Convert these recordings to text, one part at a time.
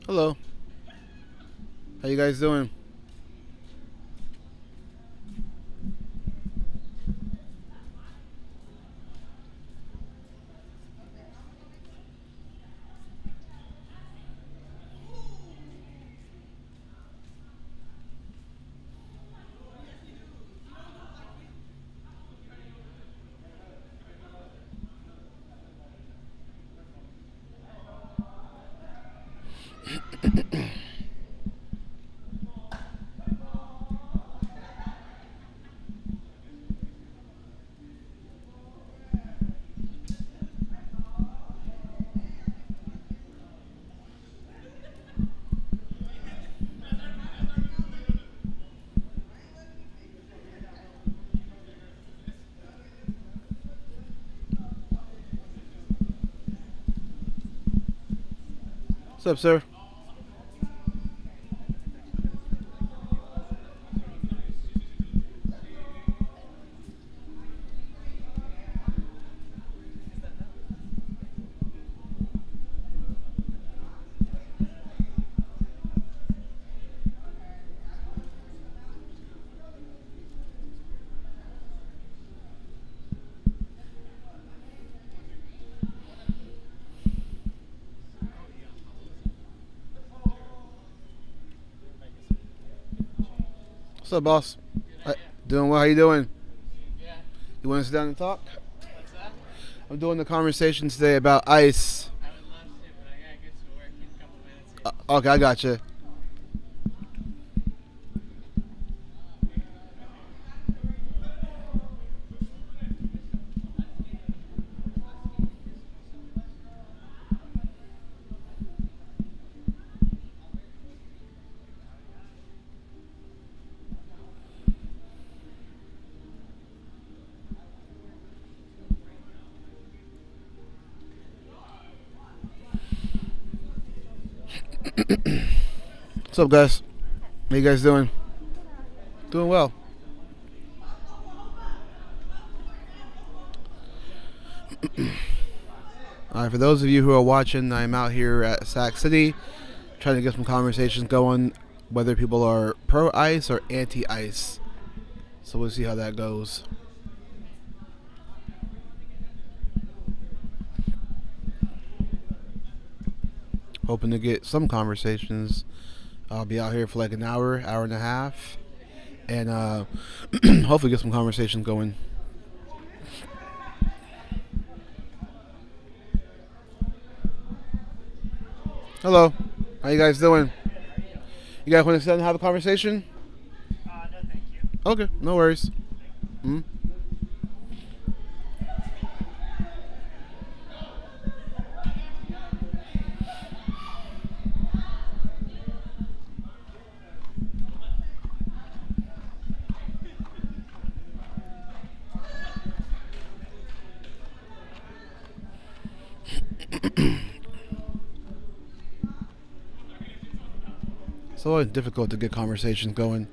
Hello. How you guys doing? What's up, sir? What's up, boss? Doing well. How you doing? You want to sit down and talk? I'm doing the conversation today about ice. Okay, I got you. What's up, guys? How you guys doing? Doing well. All right, for those of you who are watching, I'm out here at Sac City trying to get some conversations going, whether people are pro ice or anti ice. So we'll see how that goes. Hoping to get some conversations. I'll be out here for like an hour, hour and a half, and hopefully get some conversations going. Hello, how you guys doing? You guys want to sit down and have a conversation? No, thank you. Okay, no worries. Hmm? It's always difficult to get conversations going.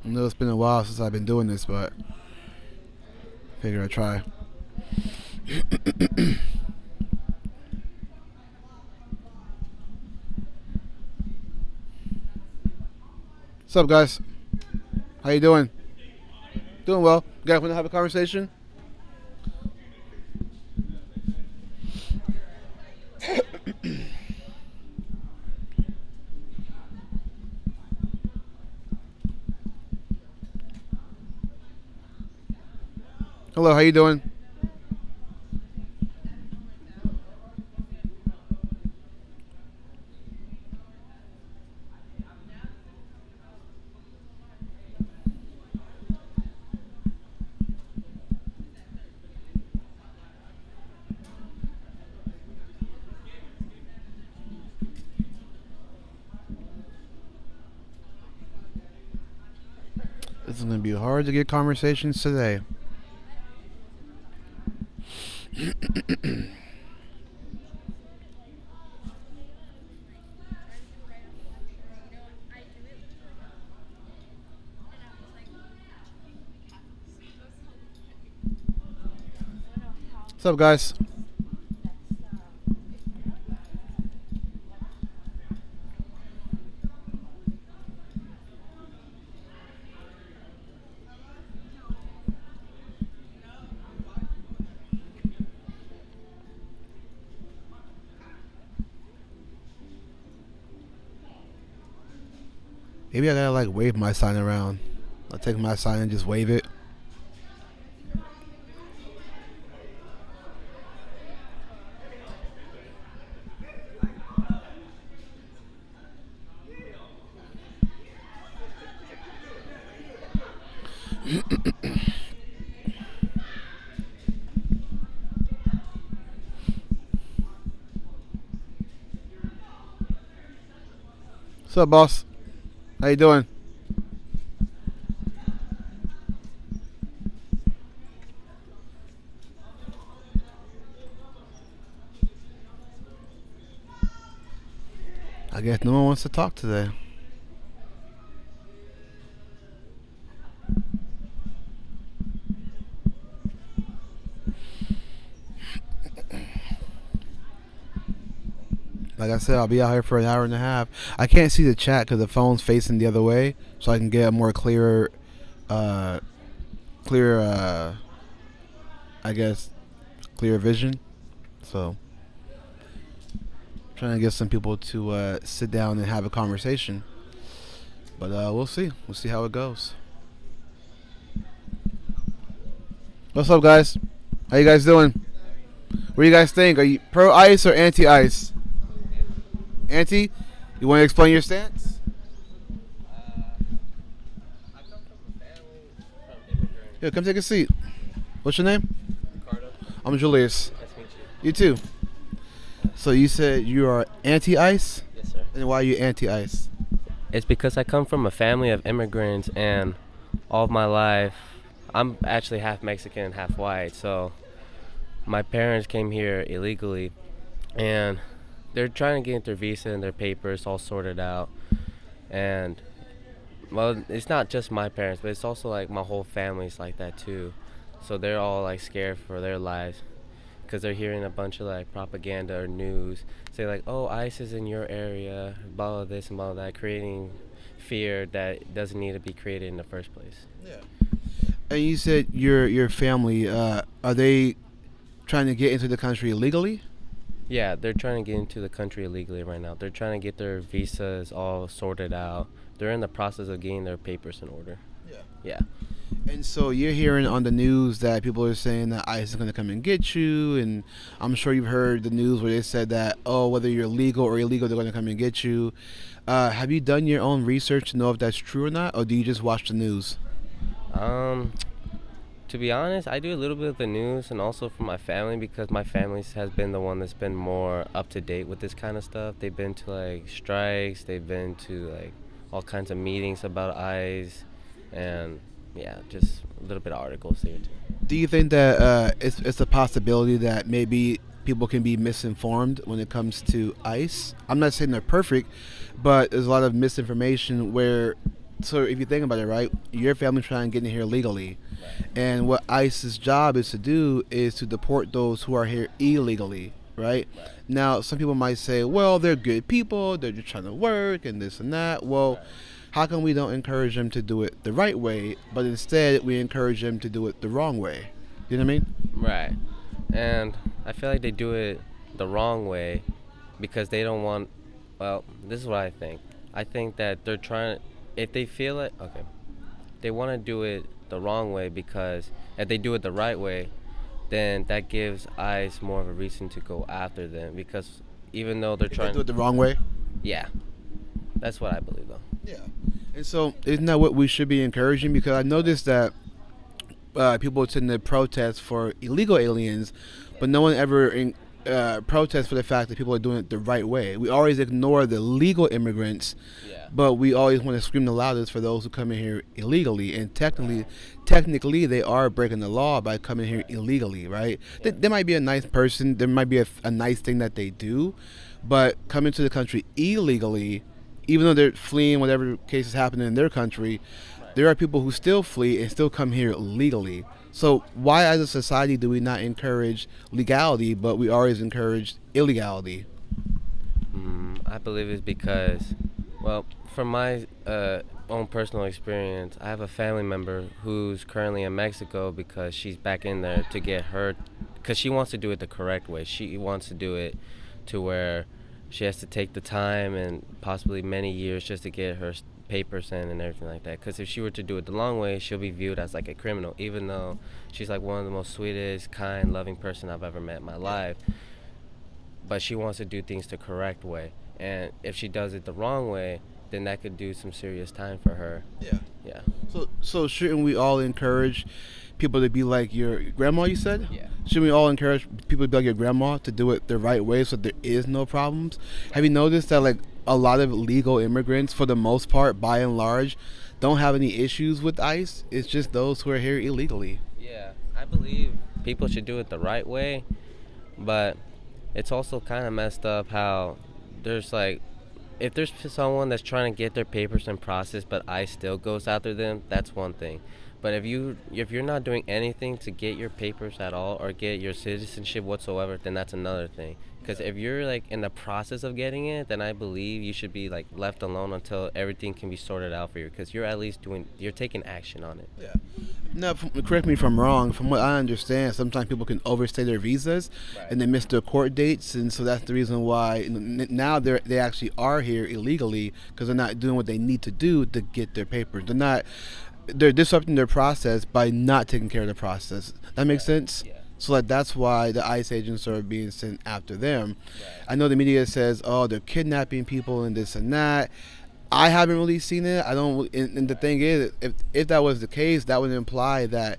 I know it's been a while since I've been doing this, but I figure I'd try. What's up, guys? How you doing? Doing well. You guys want to have a conversation? Hello, how you doing? It's gonna be hard to get conversations today. What's up, guys? Maybe I gotta like wave my sign around. I'll take my sign and just wave it. What's up, boss? How you doing? I guess no one wants to talk today. Like I said, I'll be out here for an hour and a half. I can't see the chat because the phone's facing the other way, so I can get a more clearer, uh, clear, I guess, clear vision. So, trying to get some people to sit down and have a conversation. But we'll see. We'll see how it goes. What's up, guys? How you guys doing? What do you guys think? Are you pro ice or anti ice? Anti? You want to explain your stance? I come from a family from immigrants. Yeah, come take a seat. What's your name? Ricardo, I'm Julius. nice to meet you. You too. So you said you are anti-ice, Yes, sir. and why are you anti-ice? It's because I come from a family of immigrants, and all of my life, I'm actually half Mexican and half white. So my parents came here illegally, and they're trying to get their visa and their papers all sorted out. And well, it's not just my parents, but it's also like my whole family's like that too. So they're all like scared for their lives because they're hearing a bunch of like propaganda or news say like, oh, ICE is in your area, blah blah this and blah that, creating fear that doesn't need to be created in the first place. Yeah. And you said your family, are they trying to get into the country illegally? Yeah, they're trying to get into the country illegally right now. They're trying to get their visas all sorted out. They're in the process of getting their papers in order. Yeah. Yeah. And so you're hearing on the news that people are saying that ICE is going to come and get you, and I'm sure you've heard the news where they said that, oh, whether you're legal or illegal, they're going to come and get you. Have you done your own research to know if that's true or not, or do you just watch the news? Um, to be honest, I do a little bit of the news and also for my family because my family has been the one that's been more up to date with this kind of stuff. They've been to like strikes, they've been to like all kinds of meetings about ICE, and yeah, just a little bit of articles there too. Do you think that it's a possibility that maybe people can be misinformed when it comes to ICE? I'm not saying they're perfect, but there's a lot of misinformation where, so if you think about it, right, your family trying to get in here legally, and what ICE's job is to do is to deport those who are here illegally, right? Now, some people might say, well, they're good people, they're just trying to work and this and that. Well, how come we don't encourage them to do it the right way, but instead we encourage them to do it the wrong way? You know what I mean? Right. And I feel like they do it the wrong way because they don't want, well, this is what I think. I think that they're trying, if they feel it, okay, they want to do it the wrong way because if they do it the right way, then that gives ICE more of a reason to go after them because even though they're If they trying do it the wrong way? yeah, that's what I believe though. Yeah. And so, isn't that what we should be encouraging? Because I noticed that people tend to protest for illegal aliens, but no one ever protest for the fact that people are doing it the right way. We always ignore the legal immigrants, Yeah. but we always want to scream the loudest for those who come in here illegally. And technically, they are breaking the law by coming here illegally, right? They might be a nice person. There might be a nice thing that they do, but coming to the country illegally, even though they're fleeing whatever case is happening in their country, there are people who still flee and still come here legally. So why, as a society, do we not encourage legality, but we always encourage illegality? I believe it's because, well, from my own personal experience, I have a family member who's currently in Mexico because she's back in there to get her, because she wants to do it the correct way. She wants to do it to where she has to take the time and possibly many years just to get her papers in and everything like that. Because if she were to do it the long way, she'll be viewed as like a criminal, even though she's like one of the most sweetest, kind, loving person I've ever met in my life. But she wants to do things the correct way. And if she does it the wrong way, then that could do some serious time for her. Yeah. Yeah. So shouldn't we all encourage people to be like your grandma, you said? Yeah. Shouldn't we all encourage people to be like your grandma, to do it the right way so there is no problems? Have you noticed that like a lot of legal immigrants, for the most part, by and large, don't have any issues with ICE? It's just those who are here illegally. Yeah. I believe people should do it the right way, but it's also kind of messed up how there's like, if there's someone that's trying to get their papers in process but ICE still goes after them, that's one thing. But if you're not doing anything to get your papers at all or get your citizenship whatsoever, then that's another thing. Because if you're like in the process of getting it, then I believe you should be like left alone until everything can be sorted out for you. Because you're at least you're taking action on it. Yeah. Now, correct me if I'm wrong. From what I understand, sometimes people can overstay their visas, and they miss their court dates, and so that's the reason why now they actually are here illegally because they're not doing what they need to do to get their papers. They're disrupting their process by not taking care of the process. That makes sense? Yeah. So like that's why the ICE agents are being sent after them. Right. I know the media says, oh, they're kidnapping people and this and that. I haven't really seen it. I don't. And the thing is, if that was the case, that would imply that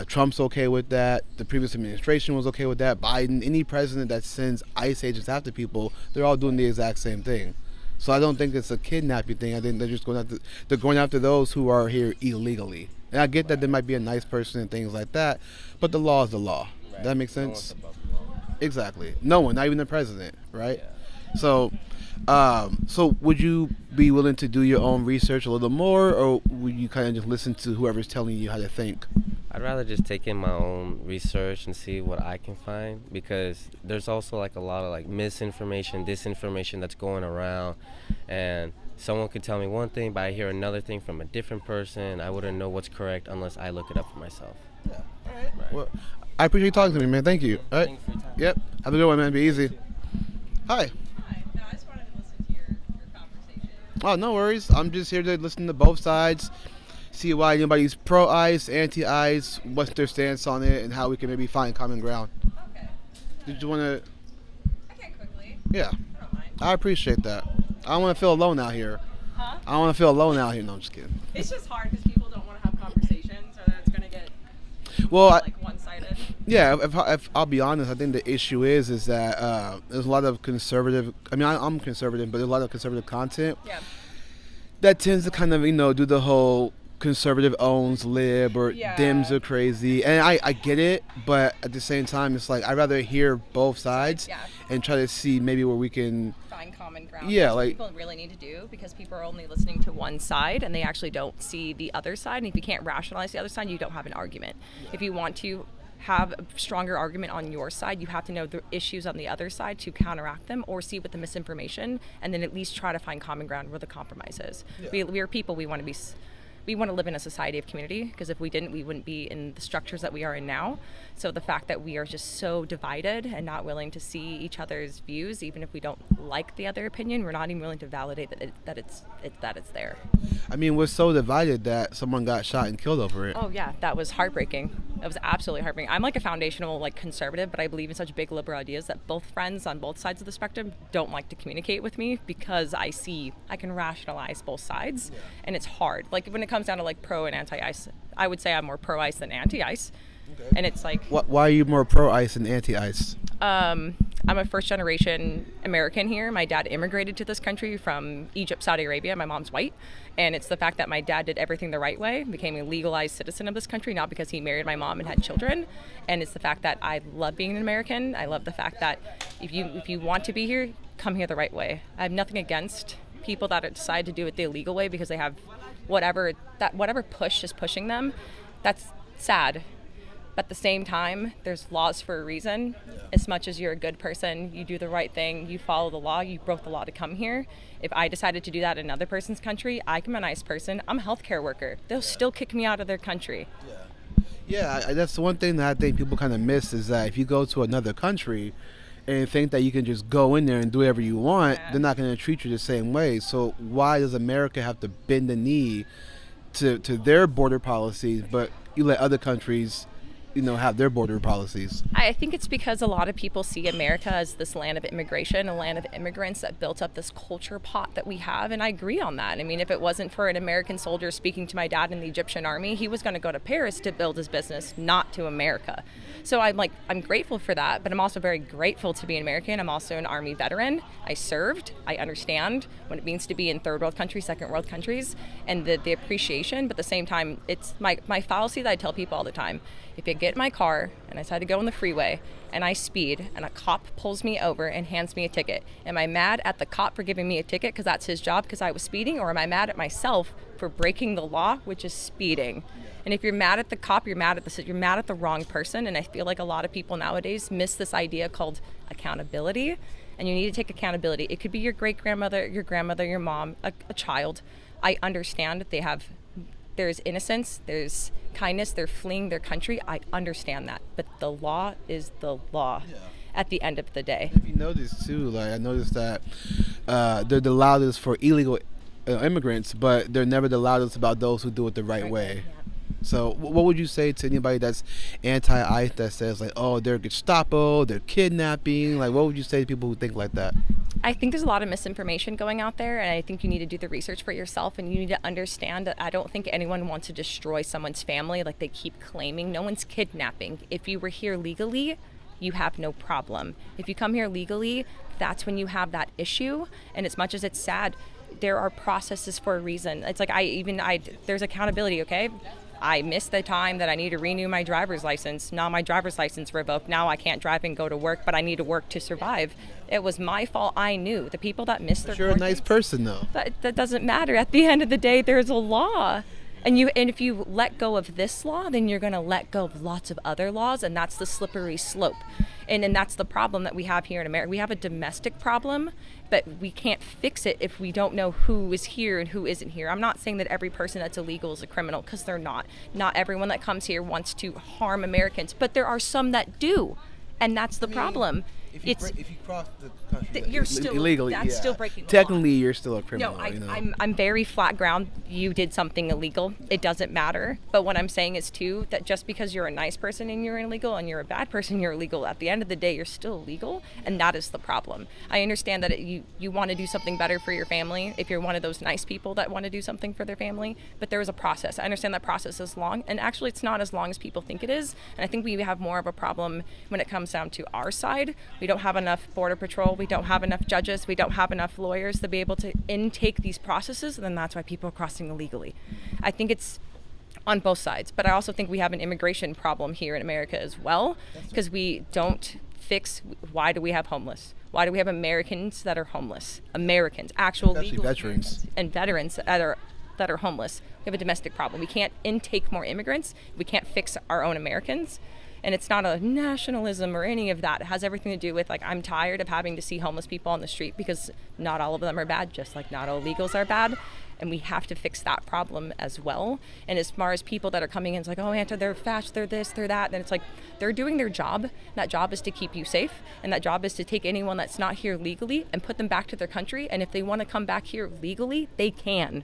Trump's okay with that. The previous administration was okay with that. Biden, any president that sends ICE agents after people, they're all doing the exact same thing. So I don't think it's a kidnapping thing. I think they're just going after those who are here illegally. And I get that there might be a nice person and things like that, but the law is the law. Right. That makes No one's sense? above the law. Exactly. No one, not even the president, right? Yeah. So would you be willing to do your own research a little more, or would you kind of just listen to whoever's telling you how to think? I'd rather just take in my own research and see what I can find, because there's also like a lot of like misinformation, disinformation that's going around, and someone could tell me one thing but I hear another thing from a different person. I wouldn't know what's correct unless I look it up for myself. Yeah. All right. Well, I appreciate you talking to me, man. Thank you. All right. Thanks for your time. Yep. Have a good one, man. Be easy. Hi. Hi. No, I just wanted to listen to your conversation. Oh, no worries. I'm just here to listen to both sides, see why anybody's pro-ICE, anti-ICE, what's their stance on it, and how we can maybe find common ground. Okay. Did you want to? I can quickly. Yeah. I don't mind. I appreciate that. I don't want to feel alone out here. Huh? I don't want to feel alone out here. No, I'm just kidding. It's just hard because people don't want to have conversations, or then it's gonna get Well, like one-sided. yeah, if I'll be honest, I think the issue is that there's a lot of conservative. I mean, I'm conservative, but there's a lot of conservative content Yeah. that tends to kind of do the whole conservative owns lib or Yeah. Dems are crazy, and I get it, but at the same time, it's like I'd rather hear both sides Yeah. and try to see maybe where we can. Find common ground. Yeah, That's what like- people really need to do, because people are only listening to one side and they actually don't see the other side. And if you can't rationalize the other side, you don't have an argument. If you want to have a stronger argument on your side, you have to know the issues on the other side to counteract them, or see with the misinformation, and then at least try to find common ground where the compromise is. Yeah. We are people. We want to live in a society of community, because if we didn't, we wouldn't be in the structures that we are in now. So the fact that we are just so divided and not willing to see each other's views, even if we don't like the other opinion, we're not even willing to validate that it's there. I mean, we're so divided that someone got shot and killed over it. Oh yeah, that was heartbreaking. That was absolutely heartbreaking. I'm like a foundational conservative, but I believe in such big liberal ideas that both friends on both sides of the spectrum don't like to communicate with me, because I can rationalize both sides, and it's hard. Like when it comes down to pro and anti-ICE, I would say I'm more pro-ICE than anti-ICE. Okay. And it's like, Why are you more pro-ICE and anti-ICE? I I'm a first generation American here. My dad immigrated to this country from Egypt, Saudi Arabia. My mom's white. And it's the fact that my dad did everything the right way, became a legalized citizen of this country, not because he married my mom and had children. And it's the fact that I love being an American. I love the fact that if you want to be here, come here the right way. I have nothing against people that decide to do it the illegal way because they have whatever push is pushing them. That's sad. But at the same time, there's laws for a reason. As much as you're a good person, you do the right thing, you follow the law, you broke the law to come here. If I decided to do that in another person's country, I'm a nice person. I'm a healthcare worker. They'll still kick me out of their country. Yeah, that's the one thing that I think people kind of miss is that if you go to another country and think that you can just go in there and do whatever you want, they're not going to treat you the same way. So why does America have to bend the knee to their border policies, but you let other countries have their border policies? I think it's because a lot of people see America as this land of immigration, a land of immigrants that built up this culture pot that we have, and I agree on that. I mean, if it wasn't for an American soldier speaking to my dad in the Egyptian army, he was going to go to Paris to build his business, not to America. So I'm grateful for that, but I'm also very grateful to be an American. I'm also an Army veteran. I served. I understand what it means to be in third world countries, second world countries, and the appreciation, but at the same time, it's my fallacy that I tell people all the time. If I get in my car and I decide to go on the freeway and I speed and a cop pulls me over and hands me a ticket, am I mad at the cop for giving me a ticket because that's his job because I was speeding, or am I mad at myself for breaking the law, which is speeding? And if you're mad at the cop, you're mad at the wrong person. And I feel like a lot of people nowadays miss this idea called accountability, and you need to take accountability. It could be your great-grandmother, your grandmother, your mom, a child. I understand that there's innocence, there's kindness, they're fleeing their country. I understand that, but the law is the law at the end of the day. If you notice too, I noticed that they're the loudest for illegal immigrants, but they're never the loudest about those who do it the right way. Yeah. So what would you say to anybody that's anti-ICE that says oh, they're Gestapo, they're kidnapping? What would you say to people who think like that? I think there's a lot of misinformation going out there, and I think you need to do the research for yourself, and you need to understand that I don't think anyone wants to destroy someone's family like they keep claiming. No one's kidnapping. If you were here legally, you have no problem. If you come here legally, that's when you have that issue. And as much as it's sad, there are processes for a reason. It's there's accountability, okay? I missed the time that I need to renew my driver's license. Now my driver's license revoked. Now I can't drive and go to work, but I need to work to survive. It was my fault. I knew. The people that missed their You're a nice person, though. That doesn't matter. At the end of the day, there's a law. And if you let go of this law, then you're going to let go of lots of other laws, and that's the slippery slope. And that's the problem that we have here in America. We have a domestic problem, but we can't fix it if we don't know who is here and who isn't here. I'm not saying that every person that's illegal is a criminal, because they're not. Not everyone that comes here wants to harm Americans, but there are some that do, and that's the problem. If you cross the country you're still illegally, that's still breaking the technically law. You're still a criminal. No, I'm very flat ground. You did something illegal. It doesn't matter. But what I'm saying is too that just because you're a nice person and you're illegal, and you're a bad person, you're illegal. At the end of the day, you're still illegal, and that is the problem. I understand that you want to do something better for your family if you're one of those nice people that want to do something for their family. But there is a process. I understand that process is long, and actually, it's not as long as people think it is. And I think we have more of a problem when it comes down to our side. We don't have enough border patrol. We don't have enough judges. We don't have enough lawyers to be able to intake these processes. And then that's why people are crossing illegally. I think it's on both sides. But I also think we have an immigration problem here in America as well, because we don't fix why do we have homeless? Why do we have Americans that are homeless? Americans, actual legal veterans and veterans that are homeless. We have a domestic problem. We can't intake more immigrants. We can't fix our own Americans. And it's not a nationalism or any of that. It has everything to do with I'm tired of having to see homeless people on the street, because not all of them are bad, just like not all illegals are bad. And we have to fix that problem as well. And as far as people that are coming in, it's they're fast, they're this, they're that. Then it's they're doing their job. That job is to keep you safe. And that job is to take anyone that's not here legally and put them back to their country. And if they want to come back here legally, they can.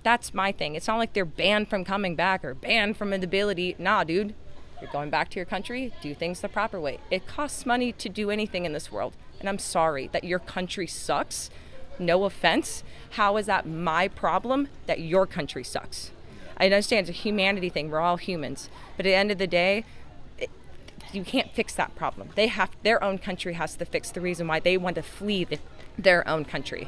That's my thing. It's not like they're banned from coming back or banned from an ability. Nah, dude. You're going back to your country, do things the proper way. It costs money to do anything in this world. And I'm sorry that your country sucks. No offense. How is that my problem that your country sucks? I understand it's a humanity thing. We're all humans. But at the end of the day, you can't fix that problem. Their own country has to fix the reason why they want to flee their own country.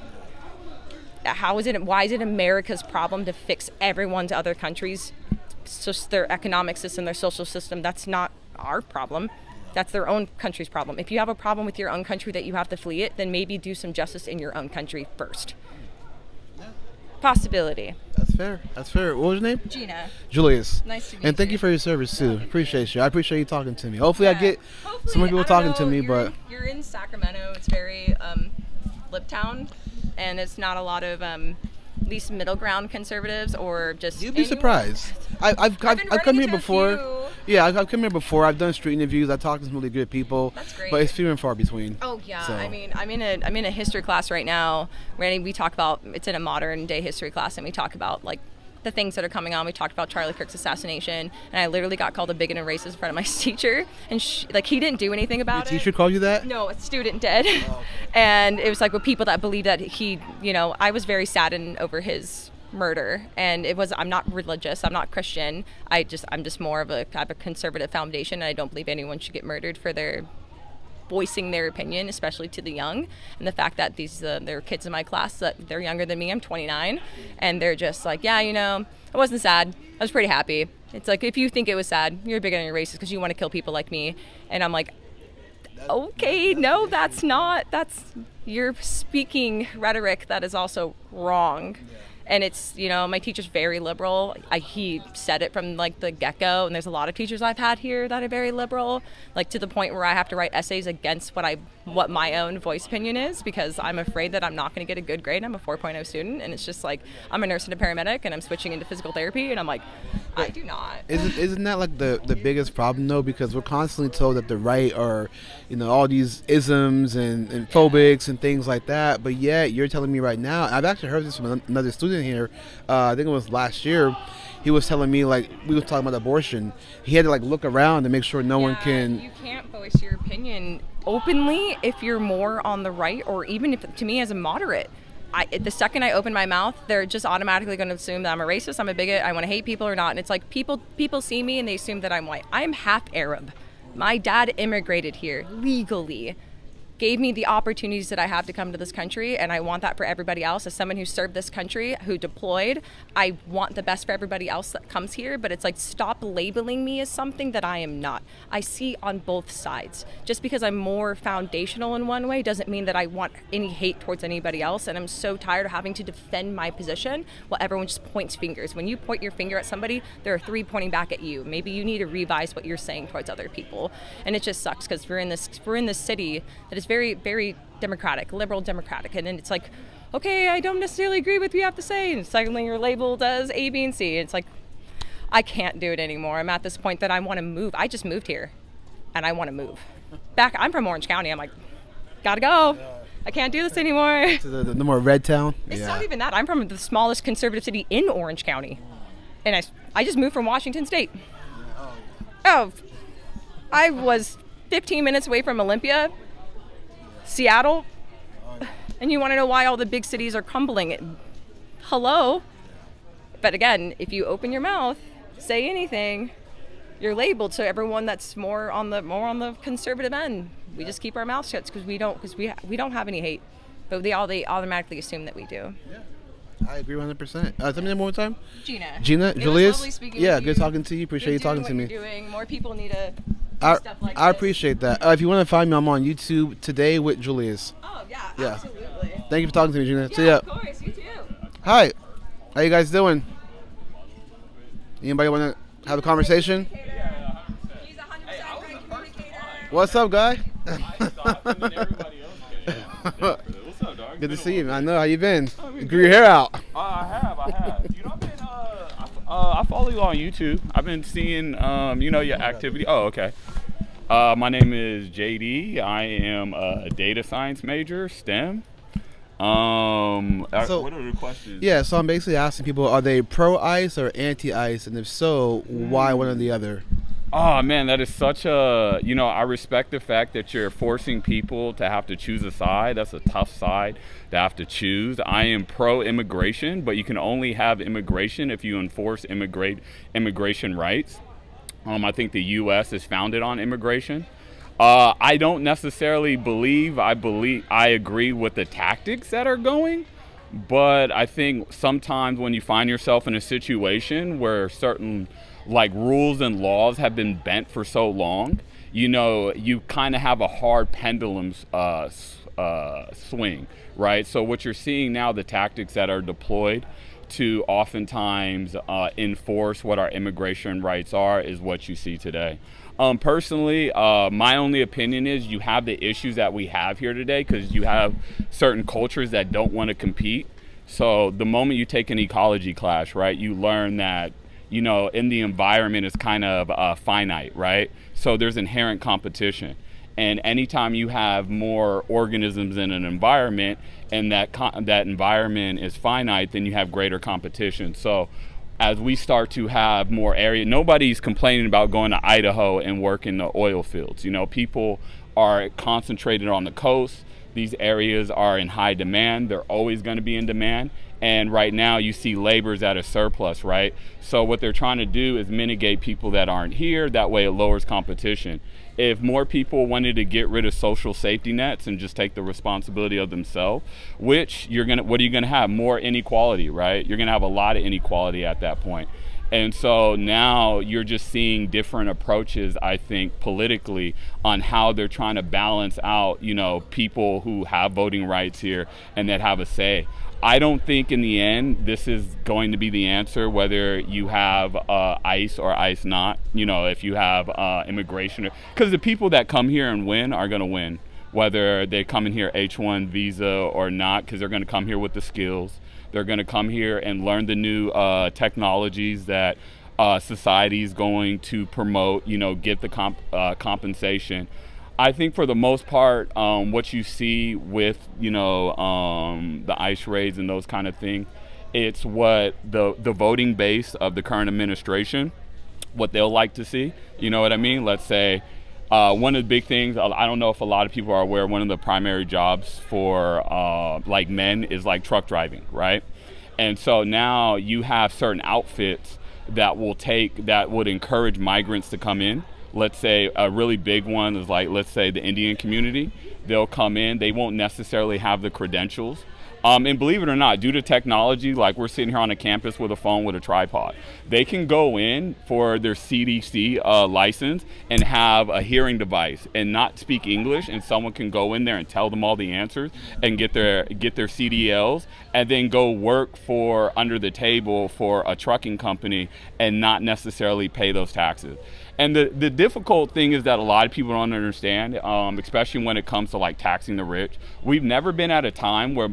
Why is it America's problem to fix everyone's other countries? It's just their economic system, their social system. That's not our problem. That's their own country's problem. If you have a problem with your own country that you have to flee it, then maybe do some justice in your own country first. Possibility. That's fair. That's fair. What was your name? Gina. Julius. Nice to meet And thank you for your service too. Appreciate you. I appreciate you talking to me. Hopefully I get some more people talking to me, but you're in Sacramento. It's very lip town, and it's not a lot of at least middle ground conservatives or just. You'd be surprised. I've come here before. Yeah, I've come here before. I've done street interviews. I talked to some really good people. That's great. But it's few and far between. Oh yeah, So. I mean, I'm in a history class right now. We talk about, it's in a modern day history class, and we talk about like the things that are coming on. We talked about Charlie Kirk's assassination, and I literally got called a bigot and racist in front of my teacher, and he didn't do anything about Your teacher called you that? No, a student did. Oh. And it was like with people that believe that I was very saddened over his murder, and I'm not religious, I'm not Christian, I'm just more of I have a conservative foundation, and I don't believe anyone should get murdered for their voicing their opinion, especially to the young. And the fact that there are kids in my class that they're younger than me, I'm 29, and they're just like, yeah, I wasn't sad, I was pretty happy. It's like, if you think it was sad, you're a bigot and you're racist because you want to kill people like me. And I'm like, okay, no, you're speaking rhetoric that is also wrong. And it's, my teacher's very liberal. He said it from like the get-go, and there's a lot of teachers I've had here that are very liberal, like to the point where I have to write essays against what my own voice opinion is, because I'm afraid that I'm not going to get a good grade. I'm a 4.0 student, and it's just like, I'm a nurse and a paramedic, and I'm switching into physical therapy, and I'm like, I do not. Isn't that like the biggest problem though? Because we're constantly told that the right are, all these isms and phobics and things like that. But yet you're telling me right now, I've actually heard this from another student here, I think it was last year. He was telling me, like, we were talking about abortion, he had to like look around to make sure no one can. You can't voice your opinion openly if you're more on the right, or even if, to me, as a moderate. The second I open my mouth, they're just automatically going to assume that I'm a racist, I'm a bigot, I want to hate people or not. And it's like people see me and they assume that I'm white. I'm half Arab. My dad immigrated here legally, gave me the opportunities that I have to come to this country, and I want that for everybody else. As someone who served this country, who deployed, I want the best for everybody else that comes here, but it's like, stop labeling me as something that I am not. I see on both sides. Just because I'm more foundational in one way doesn't mean that I want any hate towards anybody else, and I'm so tired of having to defend my position while everyone just points fingers. When you point your finger at somebody, there are three pointing back at you. Maybe you need to revise what you're saying towards other people. And it just sucks, because we're in this city that is very, very democratic, liberal democratic, and then it's like, okay, I don't necessarily agree with what you have to say, and suddenly you're labeled as A, B, and C. It's like, I can't do it anymore. I'm at this point that I want to move. I just moved here, and I want to move back. I'm from Orange County. I'm like, gotta go. I can't do this anymore. To the more red town. It's not even that. I'm from the smallest conservative city in Orange County, and I just moved from Washington State. Oh, I was 15 minutes away from Olympia, Seattle, and you want to know why all the big cities are crumbling? Hello. But again, if you open your mouth, say anything, you're labeled. So everyone that's more on the conservative end, we just keep our mouths shut because we don't have any hate, but they automatically assume that we do. Yeah. I agree 100%. Tell me that one more time. Gina, Julius. Lovely speaking Yeah, with you. good talking to you. Appreciate you talking to me. You're doing. More people need to. I appreciate that. If you want to find me, I'm on YouTube Today with Julius. Oh yeah, Yeah. absolutely. Thank you for talking to me, Gina. Yeah, See ya. of course. You too. Hi. How you guys doing? Anybody want to have a conversation? He's 100% great communicator. What's up, guy? What's up, dog? Good to see you, man. I know. How you been? You grew your hair out. I have. I've been. I follow you on YouTube. I've been seeing, your activity. Oh, okay. My name is JD. I am a data science major, STEM. So, what are the questions? Yeah, so I'm basically asking people, are they pro-ICE or anti-ICE? And if so, why one or the other? Oh, man, that is such a, I respect the fact that you're forcing people to have to choose a side. That's a tough side to have to choose. I am pro-immigration, but you can only have immigration if you enforce immigration rights. I think the U.S. is founded on immigration. I don't necessarily I agree with the tactics that are going, but I think sometimes when you find yourself in a situation where certain like rules and laws have been bent for so long, you kind of have a hard pendulum swing, right? So what you're seeing now, the tactics that are deployed to oftentimes enforce what our immigration rights are, is what you see today. Personally, my only opinion is you have the issues that we have here today because you have certain cultures that don't want to compete. So the moment you take an ecology class, right, you learn that, in the environment is kind of finite, right? So there's inherent competition. And anytime you have more organisms in an environment and that environment is finite, then you have greater competition. So as we start to have more area, nobody's complaining about going to Idaho and working the oil fields. People are concentrated on the coast. These areas are in high demand. They're always going to be in demand. And right now you see labor's at a surplus, right? So what they're trying to do is mitigate people that aren't here. That way it lowers competition. If more people wanted to get rid of social safety nets and just take the responsibility of themselves, what are you gonna have? More inequality, right? You're gonna have a lot of inequality at that point. And so now you're just seeing different approaches, I think, politically on how they're trying to balance out, people who have voting rights here and that have a say. I don't think in the end this is going to be the answer, whether you have ICE or ICE not, if you have immigration. Because the people that come here and win are going to win, whether they come in here H-1 visa or not, because they're going to come here with the skills. They're going to come here and learn the new technologies that society is going to promote, get the compensation. I think for the most part, what you see with, the ICE raids and those kind of things, it's what the voting base of the current administration, what they'll like to see. You know what I mean? Let's say one of the big things, I don't know if a lot of people are aware, one of the primary jobs for like men is like truck driving, right? And so now you have certain outfits that would encourage migrants to come in. Let's say a really big one is like, let's say the Indian community. They'll come in, they won't necessarily have the credentials. And believe it or not, due to technology, like we're sitting here on a campus with a phone with a tripod, they can go in for their CDC license and have a hearing device and not speak English, and someone can go in there and tell them all the answers and get their CDLs and then go work for under the table for a trucking company and not necessarily pay those taxes. And the difficult thing is that a lot of people don't understand, especially when it comes to like taxing the rich. We've never been at a time where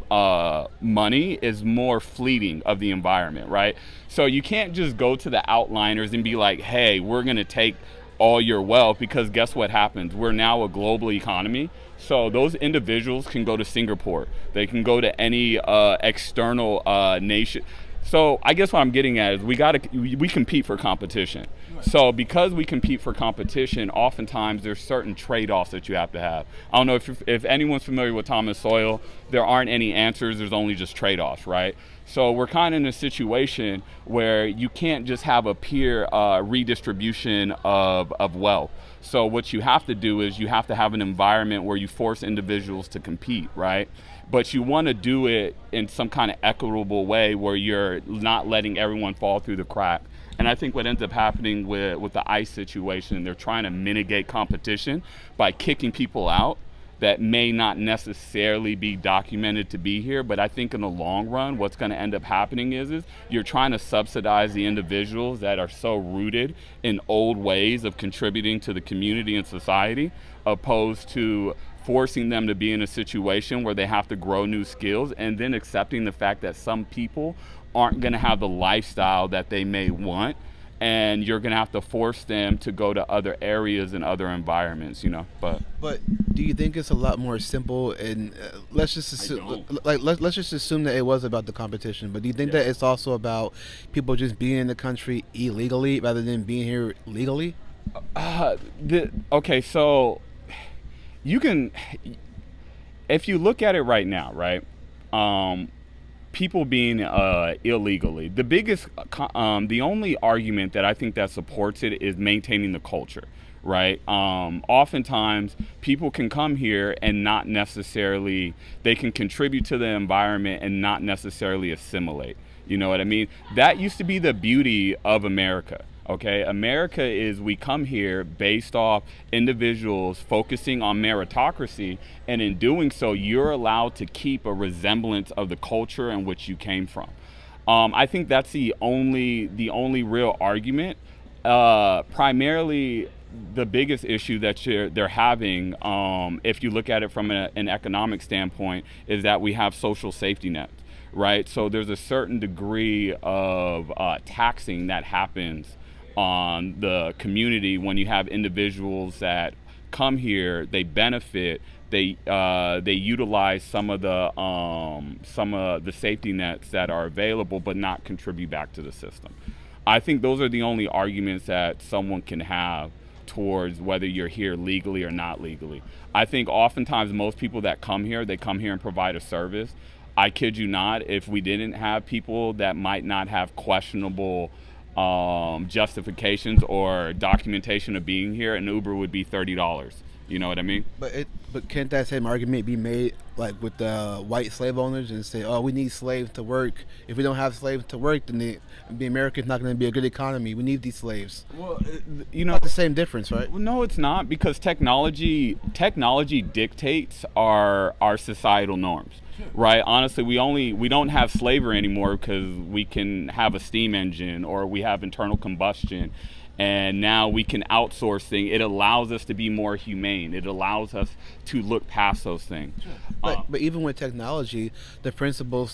money is more fleeting of the environment, right? So you can't just go to the outliners and be like, hey, we're going to take all your wealth, because guess what happens? We're now a global economy. So those individuals can go to Singapore. They can go to any external nation. So I guess what I'm getting at is we compete for competition. So because we compete for competition, oftentimes there's certain trade-offs that you have to have. I don't know if anyone's familiar with Thomas Sowell, there aren't any answers, there's only just trade-offs, right? So we're kind of in a situation where you can't just have a peer redistribution of wealth. So what you have to do is you have to have an environment where you force individuals to compete, right? But you want to do it in some kind of equitable way where you're not letting everyone fall through the crack. And I think what ends up happening with the ICE situation, they're trying to mitigate competition by kicking people out that may not necessarily be documented to be here. But I think in the long run, what's going to end up happening is you're trying to subsidize the individuals that are so rooted in old ways of contributing to the community and society, opposed to forcing them to be in a situation where they have to grow new skills, and then accepting the fact that some people aren't going to have the lifestyle that they may want, and you're going to have to force them to go to other areas and other environments, But do you think it's a lot more simple? And let's just assume, let's just assume that it was about the competition. But do you think that it's also about people just being in the country illegally rather than being here legally? Okay, so you can, if you look at it right now, right? people being illegally. The biggest, the only argument that I think that supports it is maintaining the culture, right? Oftentimes, people can come here and not necessarily, they can contribute to the environment and not necessarily assimilate. You know what I mean? That used to be the beauty of America. Okay, America is, we come here based off individuals focusing on meritocracy, and in doing so, you're allowed to keep a resemblance of the culture in which you came from. I think that's the only real argument. Primarily, the biggest issue that they're having, if you look at it from an economic standpoint, is that we have social safety nets, right? So there's a certain degree of taxing that happens on the community when you have individuals that come here, they benefit, they utilize some of the safety nets that are available, but not contribute back to the system. I think those are the only arguments that someone can have towards whether you're here legally or not legally. I think oftentimes most people that come here, they come here and provide a service. I kid you not, if we didn't have people that might not have questionable justifications or documentation of being here, an Uber would be $30. You know what I mean? But can't that same argument be made like with the white slave owners and say, oh, we need slaves to work. If we don't have slaves to work, then the America's not going to be a good economy. We need these slaves. Well, you know, not the same difference, right? Well, no, it's not, because technology dictates our societal norms. Right. Honestly, we don't have slavery anymore because we can have a steam engine or we have internal combustion, and now we can outsource things. It allows us to be more humane. It allows us to look past those things. But even with technology, the principle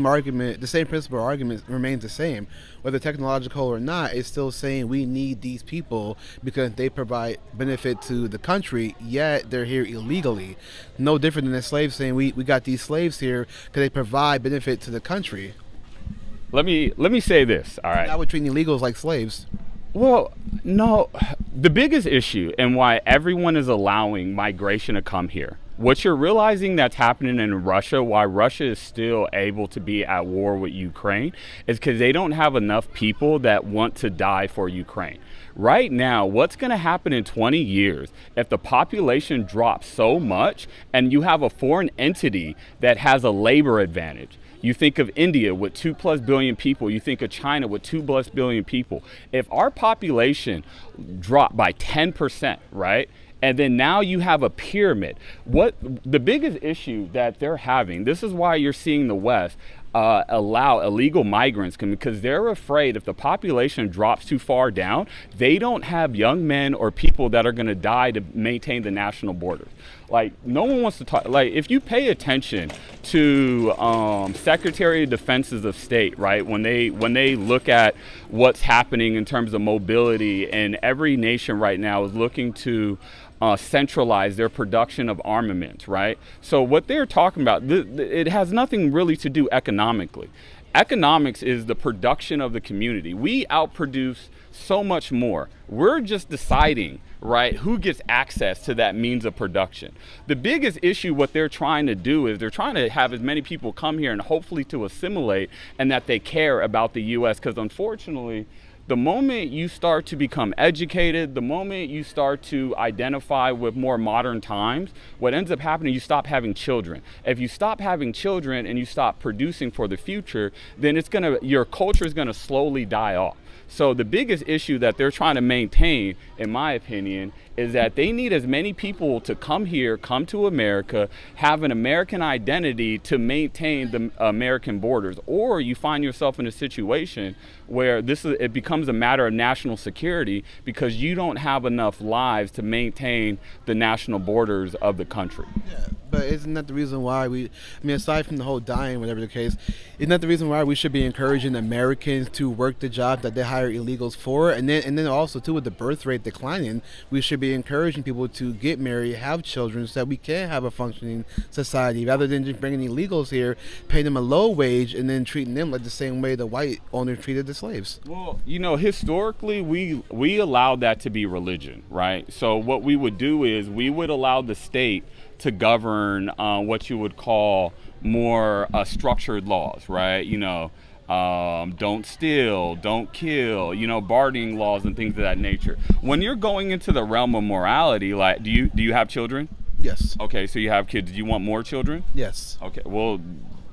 argument remains the same. Whether technological or not, it's still saying we need these people because they provide benefit to the country, yet they're here illegally. No different than the slaves saying we got these slaves here because they provide benefit to the country. Let me say this, all right? Now we're treating illegals like slaves. Well, no, the biggest issue and why everyone is allowing migration to come here, what you're realizing that's happening in Russia, why Russia is still able to be at war with Ukraine, is because they don't have enough people that want to die for Ukraine. Right now, what's going to happen in 20 years if the population drops so much and you have a foreign entity that has a labor advantage? You think of India with 2+ billion people. You think of China with 2+ billion people. If our population dropped by 10%, right? And then now you have a pyramid. What the biggest issue that they're having, this is why you're seeing the West allow illegal migrants come, because they're afraid if the population drops too far down, they don't have young men or people that are going to die to maintain the national borders. Like, no one wants to talk. Like, if you pay attention to Secretary of Defenses of State, right, when they look at what's happening in terms of mobility, and every nation right now is looking to centralize their production of armaments, right? So what they're talking about, it has nothing really to do economically. Economics is the production of the community. We outproduce so much more. We're just deciding, right, who gets access to that means of production. The biggest issue, what they're trying to do is they're trying to have as many people come here and hopefully to assimilate, and that they care about the U.S. Because unfortunately, the moment you start to become educated, the moment you start to identify with more modern times, what ends up happening, you stop having children. If you stop having children and you stop producing for the future, then your culture is gonna slowly die off. So the biggest issue that they're trying to maintain, in my opinion, is that they need as many people to come here, come to America, have an American identity to maintain the American borders. Or you find yourself in a situation where it becomes a matter of national security because you don't have enough lives to maintain the national borders of the country. Yeah, but isn't that the reason why aside from the whole dying, whatever the case, isn't that the reason why we should be encouraging Americans to work the job that they hire illegals for? And then also, too, with the birth rate declining, we should be encouraging people to get married, have children, so that we can have a functioning society, rather than just bringing illegals here, paying them a low wage, and then treating them like the same way the white owners treated the slaves. Well, historically, we allowed that to be religion, right? So what we would do is we would allow the state to govern what you would call more structured laws, right? Don't steal, don't kill, bargaining laws and things of that nature. When you're going into the realm of morality, like, do you have children? Yes. Okay, so you have kids. Do you want more children? Yes. Okay, well,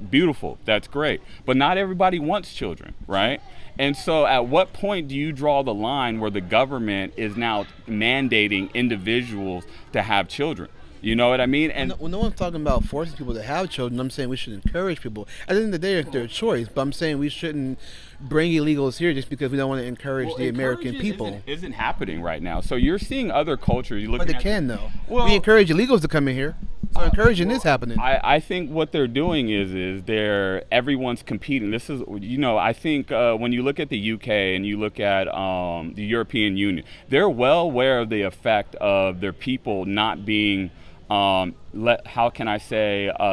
beautiful. That's great. But not everybody wants children, right? And so at what point do you draw the line where the government is now mandating individuals to have children? You know what I mean? And no one's talking about forcing people to have children. I'm saying we should encourage people. At the end of the day, it's their choice. But I'm saying we shouldn't bring illegals here just because we don't want to encourage the American people. Isn't happening right now. So you're seeing other cultures. But they can, though. Well, we encourage illegals to come in here. So encouraging is happening. I think what they're doing is everyone's competing. This is, I think when you look at the UK and you look at the European Union, they're well aware of the effect of their people not being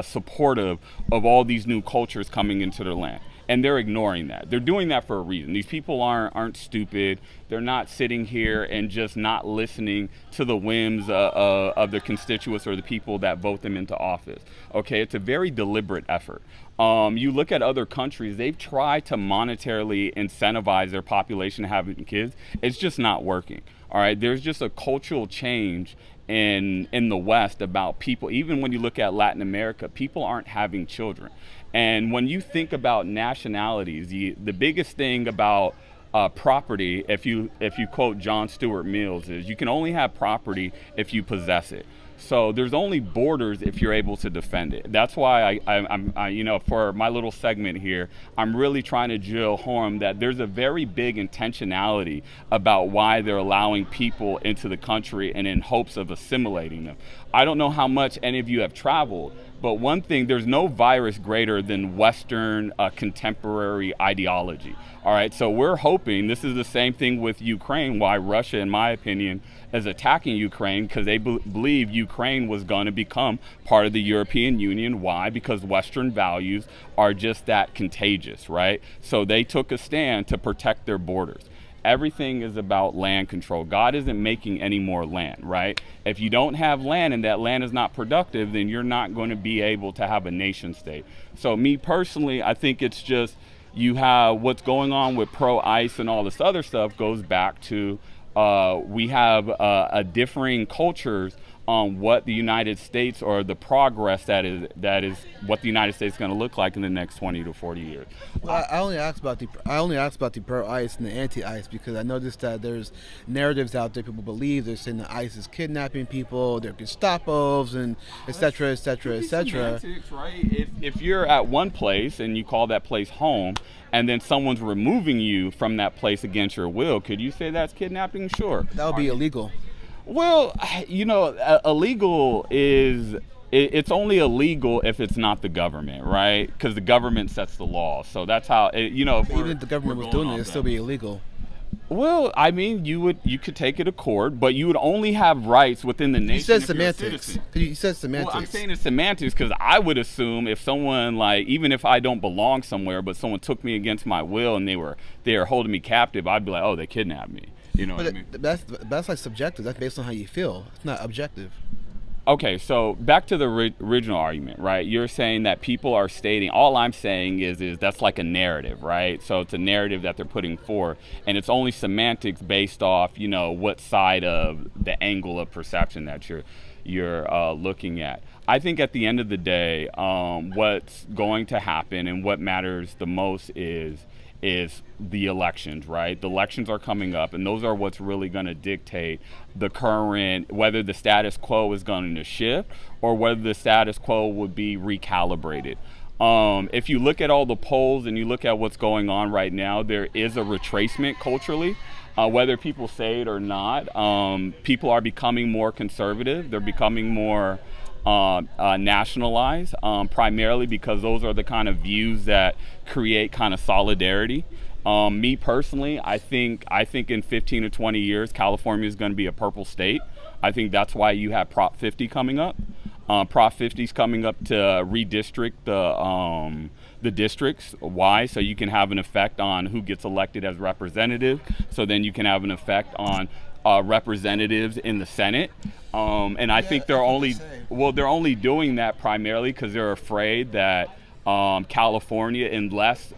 supportive of all these new cultures coming into their land. And they're ignoring that. They're doing that for a reason. These people aren't stupid. They're not sitting here and just not listening to the whims of their constituents or the people that vote them into office. Okay, it's a very deliberate effort. You look at other countries, they've tried to monetarily incentivize their population having kids. It's just not working. All right, there's just a cultural change in the West about people. Even when you look at Latin America, people aren't having children. And when you think about nationalities, the biggest thing about property, if you quote John Stuart Mills, is you can only have property if you possess it. So there's only borders if you're able to defend it. That's why I'm for my little segment here, I'm really trying to drill home that there's a very big intentionality about why they're allowing people into the country and in hopes of assimilating them. I don't know how much any of you have traveled, but one thing, there's no virus greater than Western contemporary ideology. All right, so we're hoping, this is the same thing with Ukraine, why Russia, in my opinion, is attacking Ukraine, because they believe Ukraine was going to become part of the European Union. Why? Because Western values are just that contagious, right? So they took a stand to protect their borders. Everything is about land control. God isn't making any more land, right? If you don't have land and that land is not productive, then you're not going to be able to have a nation state. So me personally, I think it's just, you have what's going on with pro-ICE and all this other stuff goes back to we have a differing cultures on what the United States, or the progress that is what the United States is going to look like in the next 20 to 40 years. Well, I only asked about the pro-ICE and the anti-ICE because I noticed that there's narratives out there. People believe they're saying that ICE is kidnapping people, they're Gestapos, and et cetera, et cetera, et cetera. Right? If you're at one place and you call that place home, and then someone's removing you from that place against your will, could you say that's kidnapping? Sure. That would be illegal. Well, illegal is, it's only illegal if it's not the government, right? Because the government sets the law. So that's how, even if the government was doing it, it'd still be illegal. Well, I mean, you could take it to court, but you would only have rights within the nation. You said semantics. You said semantics. Well, I'm saying it's semantics because I would assume if someone, like, even if I don't belong somewhere, but someone took me against my will and they were holding me captive, I'd be like, oh, they kidnapped me. You know what I mean? That's like subjective. That's based on how you feel. It's not objective. Okay, so back to the original argument, right? You're saying that people are stating, all I'm saying is that's like a narrative, right? So it's a narrative that they're putting forth, and it's only semantics based off, what side of the angle of perception that you're looking at. I think at the end of the day, what's going to happen and what matters the most is the elections, right? The elections are coming up, and those are what's really going to dictate the current, whether the status quo is going to shift or whether the status quo would be recalibrated. If you look at all the polls and you look at what's going on right now, there is a retracement culturally. Whether people say it or not, people are becoming more conservative. They're becoming more nationalized, primarily because those are the kind of views that create kind of solidarity. Me personally, I think in 15 to 20 years, California is going to be a purple state. I think that's why you have Prop 50 coming up. Prop 50 is coming up to redistrict the districts. Why? So you can have an effect on who gets elected as representative. So then you can have an effect on representatives in the Senate. And I think they're only doing that primarily because they're afraid that California, unless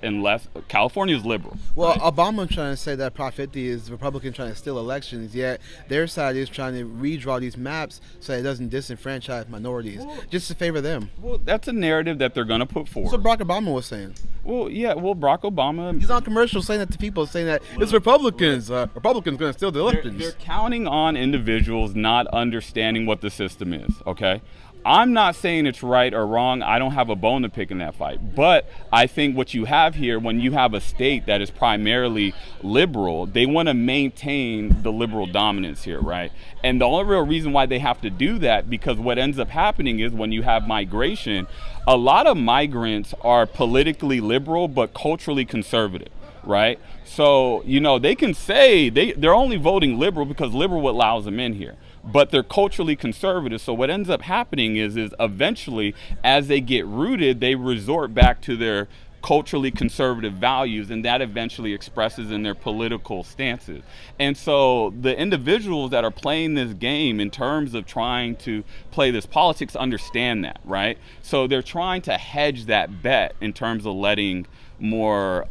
California is liberal. Well, right? Obama trying to say that Prop 50 is Republican trying to steal elections, yet their side is trying to redraw these maps so it doesn't disenfranchise minorities, just to favor them. Well, that's a narrative that they're going to put forward. That's what Barack Obama was saying. Well, yeah, Barack Obama. He's on commercial saying that to people, saying that it's Republicans. Republicans going to steal the elections. They're counting on individuals not understanding what the system is, okay? I'm not saying it's right or wrong. I don't have a bone to pick in that fight. But I think what you have here, when you have a state that is primarily liberal, they want to maintain the liberal dominance here, right? And the only real reason why they have to do that, because what ends up happening is when you have migration, a lot of migrants are politically liberal but culturally conservative, right? So, they can say they're only voting liberal because liberal allows them in here. But they're culturally conservative. So what ends up happening is eventually, as they get rooted, they resort back to their culturally conservative values, and that eventually expresses in their political stances. And so the individuals that are playing this game in terms of trying to play this politics understand that, right? So they're trying to hedge that bet in terms of letting more,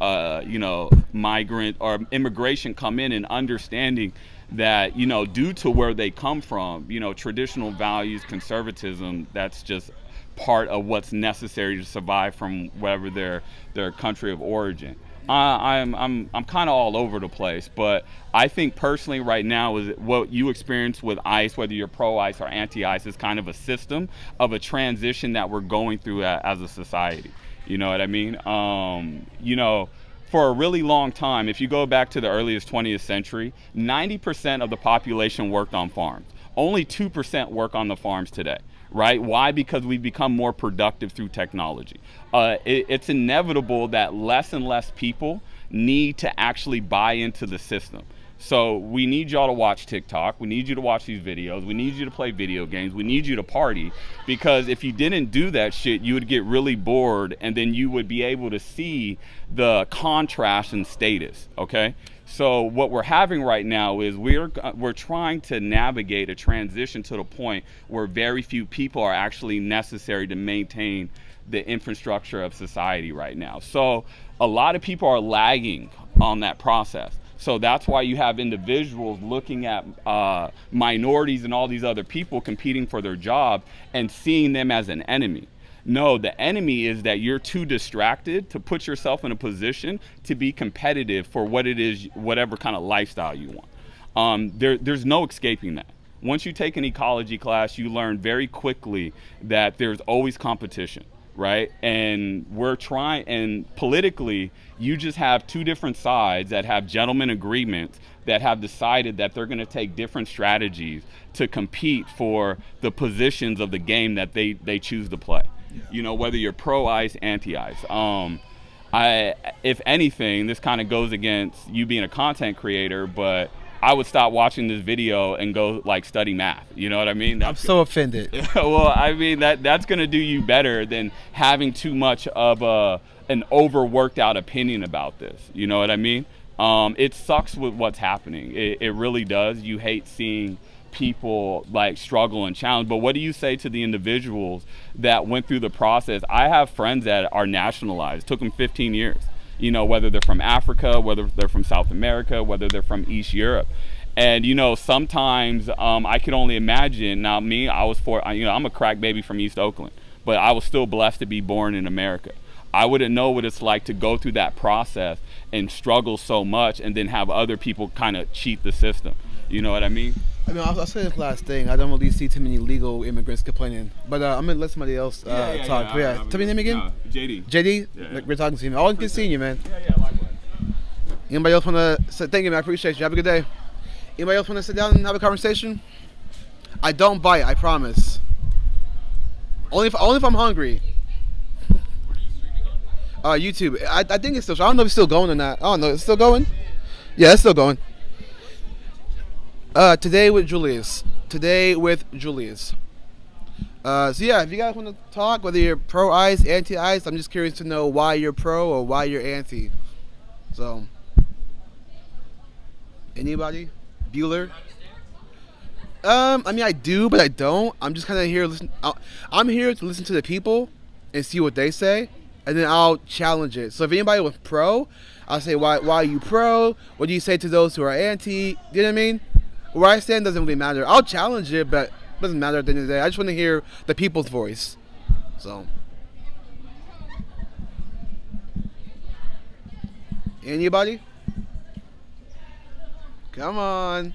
migrant or immigration come in and understanding that, due to where they come from, traditional values, conservatism, that's just part of what's necessary to survive from wherever their country of origin. I'm kind of all over the place, but I think personally right now is what you experience with ICE, whether you're pro-ICE or anti-ICE, is kind of a system of a transition that we're going through as a society. You know what I mean? For a really long time, if you go back to the earliest 20th century, 90% of the population worked on farms. Only 2% work on the farms today, right? Why? Because we've become more productive through technology. It's inevitable that less and less people need to actually buy into the system. So we need y'all to watch TikTok. We need you to watch these videos. We need you to play video games. We need you to party, because if you didn't do that shit, you would get really bored, and then you would be able to see the contrast in status, okay? So what we're having right now is we're trying to navigate a transition to the point where very few people are actually necessary to maintain the infrastructure of society right now. So a lot of people are lagging on that process. So that's why you have individuals looking at minorities and all these other people competing for their job and seeing them as an enemy. No, the enemy is that you're too distracted to put yourself in a position to be competitive for what it is, whatever kind of lifestyle you want. There's no escaping that. Once you take an ecology class, you learn very quickly that there's always competition, right? And politically, you just have two different sides that have gentleman agreements that have decided that they're going to take different strategies to compete for the positions of the game that they choose to play. Yeah. Whether you're pro-ICE, anti-ICE. If anything, this kind of goes against you being a content creator, but I would stop watching this video and go study math. You know what I mean? I'm so offended. Well, I mean that's going to do you better than having too much of an overworked out opinion about this. You know what I mean? It sucks with what's happening. It really does. You hate seeing people struggle and challenge. But what do you say to the individuals that went through the process? I have friends that are nationalized. It took them 15 years. Whether they're from Africa, whether they're from South America, whether they're from East Europe. And, sometimes I could only imagine. Now, me, I'm a crack baby from East Oakland, but I was still blessed to be born in America. I wouldn't know what it's like to go through that process and struggle so much and then have other people kind of cheat the system. You know what I mean? I'll say this last thing. I don't really see too many legal immigrants complaining, but I'm gonna let somebody else talk. Tell me your name again. JD. JD. Yeah. We're talking to you. Always good seeing you, man. Yeah, likewise. Anybody else want to say thank you, man? I appreciate you. Have a good day. Anybody else want to sit down and have a conversation? I don't bite. I promise. Only if I'm hungry. YouTube. I think it's still. I don't know if it's still going or not. I don't know. It's still going. Yeah, it's still going. Today with Julius. So yeah, if you guys want to talk, whether you're pro-ICE, anti-ICE, I'm just curious to know why you're pro or why you're anti. So, anybody? Bueller? I mean, I do, but I don't. I'm just kind of here. I'm here to listen to the people and see what they say, and then I'll challenge it. So if anybody was pro, I'll say, why are you pro? What do you say to those who are anti? You know what I mean? Where I stand doesn't really matter. I'll challenge it, but it doesn't matter at the end of the day. I just want to hear the people's voice. So, anybody? Come on.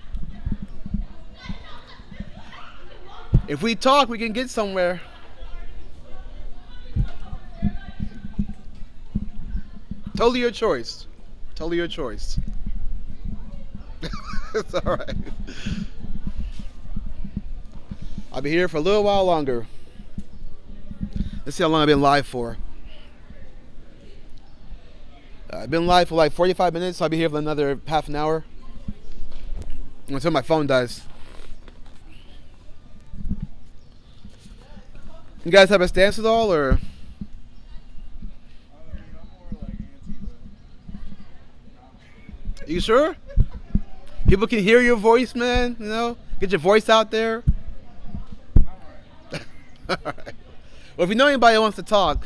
If we talk, we can get somewhere. Totally your choice. Totally your choice. It's all right. I'll be here for a little while longer. Let's see how long I've been live for. I've been live for like 45 minutes, so I'll be here for another half an hour. Until my phone dies. You guys have a stance at all, or? You sure? People can hear your voice, man. You know, get your voice out there. All right. Well, if you know anybody that wants to talk,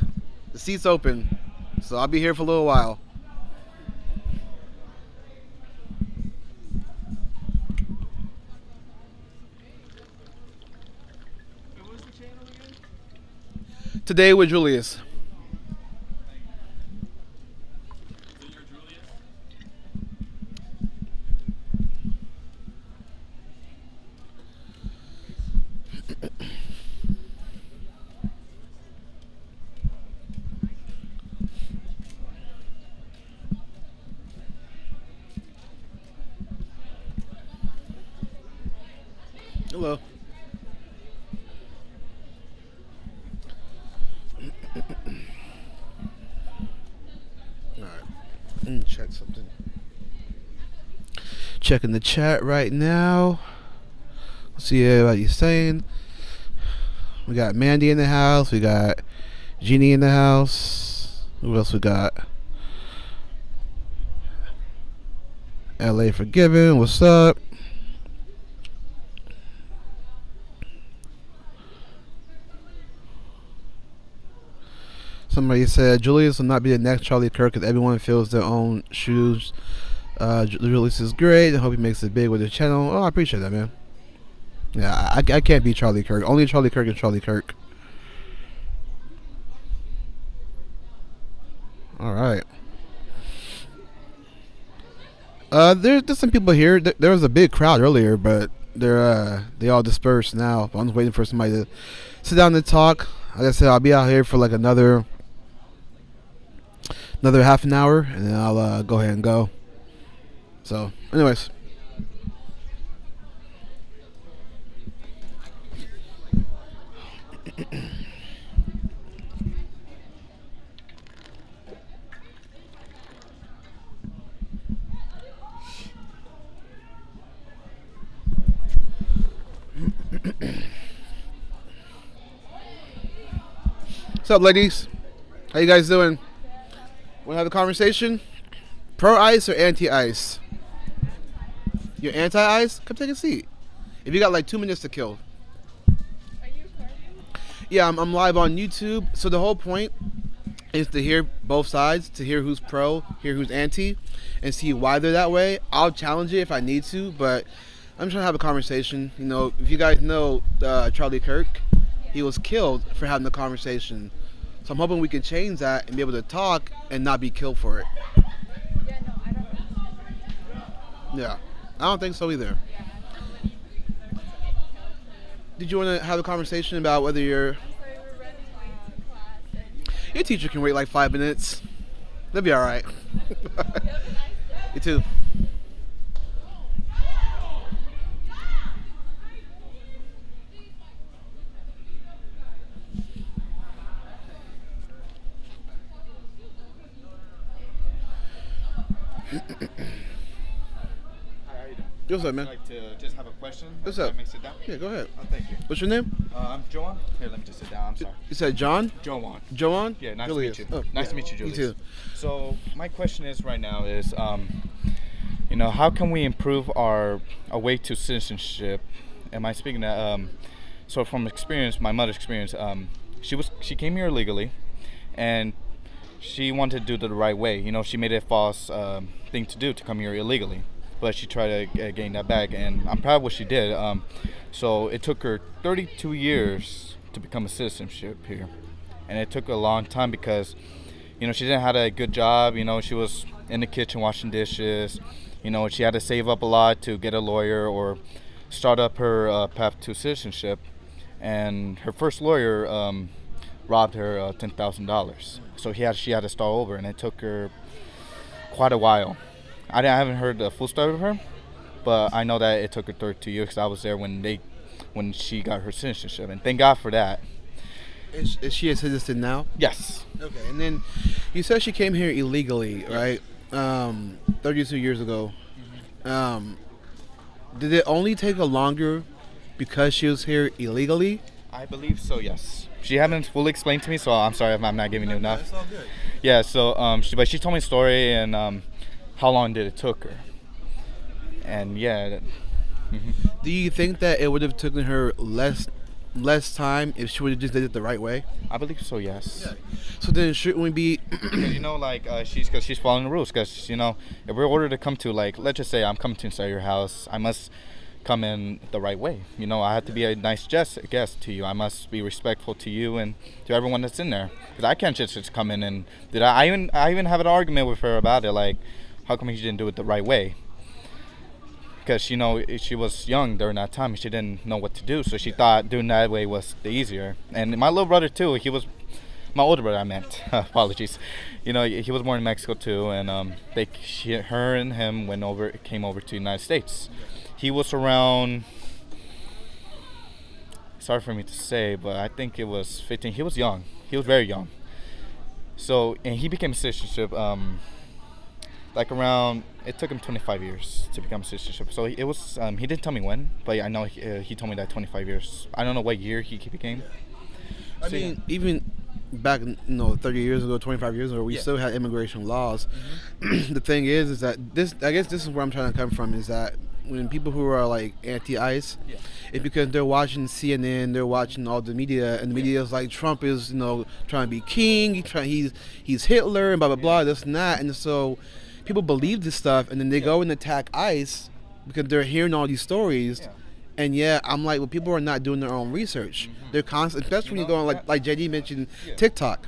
the seat's open. So I'll be here for a little while. What was the channel again? Today with Julius. So you're Julius? Hello. Alright. Let me check something. Checking the chat right now. Let's see what you're saying. We got Mandy in the house. We got Jeannie in the house. Who else we got? LA Forgiven. What's up? Somebody said Julius will not be the next Charlie Kirk because everyone feels their own shoes. Julius is great. I hope he makes it big with his channel. Oh, I appreciate that, man. Yeah, I can't be Charlie Kirk. Only Charlie Kirk is Charlie Kirk. All right. There's some people here. There was a big crowd earlier, but they all dispersed now. I'm just waiting for somebody to sit down and talk. Like I said, I'll be out here for like another half an hour, and then I'll go ahead and go. So, anyways. What's up, ladies? How you guys doing? Want to have a conversation? Pro ice or anti ice? You're anti ice? Come take a seat. If you got like 2 minutes to kill. Are you recording? Yeah, I'm live on YouTube. So the whole point is to hear both sides, to hear who's pro, hear who's anti, and see why they're that way. I'll challenge it if I need to, but I'm just trying to have a conversation. You know, if you guys know Charlie Kirk, he was killed for having the conversation. So I'm hoping we can change that and be able to talk and not be killed for it. Yeah, no, I don't. Yeah, I don't think so either. Did you want to have a conversation about whether your teacher can wait like 5 minutes? They'll be all right. You too. What's up, man? I'd like to just have a question. What's If up? Let me sit down. Yeah, go ahead. Oh, thank you. What's your name? I'm Joan. Here, let me just sit down. I'm sorry. You said John? Joan. Joan? Yeah, nice Julius. to meet you. Oh, Nice yeah. to meet you, You Julius. too. So my question is right now is, how can we improve our way to citizenship am I speaking that? So from experience, my mother's experience, she came here illegally, and she wanted to do it the right way. You know, she made a false thing to do to come here illegally, but she tried to gain that back, and I'm proud of what she did. So it took her 32 years to become a citizenship here, and it took a long time because, you know, she didn't have a good job. You know, she was in the kitchen washing dishes. You know, she had to save up a lot to get a lawyer or start up her path to citizenship, and her first lawyer robbed her $10,000. So she had to start over, and it took her quite a while. I haven't heard the full story of her, but I know that it took her 32 years because I was there when she got her citizenship, and thank God for that. Is she a citizen now? Yes. Okay, and then you said she came here illegally, right? 32 years ago. Did it only take her longer because she was here illegally? I believe so, yes. She haven't fully explained to me, so I'm sorry if I'm not giving you enough. It's all good. Yeah, so but she told me the story and how long did it took her. And yeah. Do you think that it would have taken her less time if she would have just did it the right way? I believe so, yes. So then shouldn't we be Because, you know, like, she's following the rules. Because, you know, if we're ordered to come to, like, let's just say I'm coming to inside your house, I must come in the right way. You know, I have to be a nice guest to you. I must be respectful to you and to everyone that's in there. Because I can't just come in and I even have an argument with her about it. Like, how come she didn't do it the right way? Because, you know, she was young during that time. She didn't know what to do. So she thought doing that way was the easier. And my little brother, too, he was... My older brother, I meant. Apologies. You know, he was born in Mexico, too. And her and him came over to the United States. He was around... Sorry for me to say, but I think it was 15. He was young. He was very young. So, and he became a citizenship... like around, it took him 25 years to become a citizenship. So it was, he didn't tell me when, but I know he told me that 25 years. I don't know what year he became. I mean, even back, 30 years ago, 25 years ago, we still had immigration laws. The thing is that I guess this is where I'm trying to come from, is that when people who are like anti-ICE, it's because they're watching CNN, they're watching all the media, and the media is like, Trump is, trying to be king, he's Hitler, and blah, blah, blah, this and that. And so people believe this stuff, and then they go and attack ICE because they're hearing all these stories. And I'm like, well, people are not doing their own research. They're constant, especially when you go on, like JD mentioned, TikTok.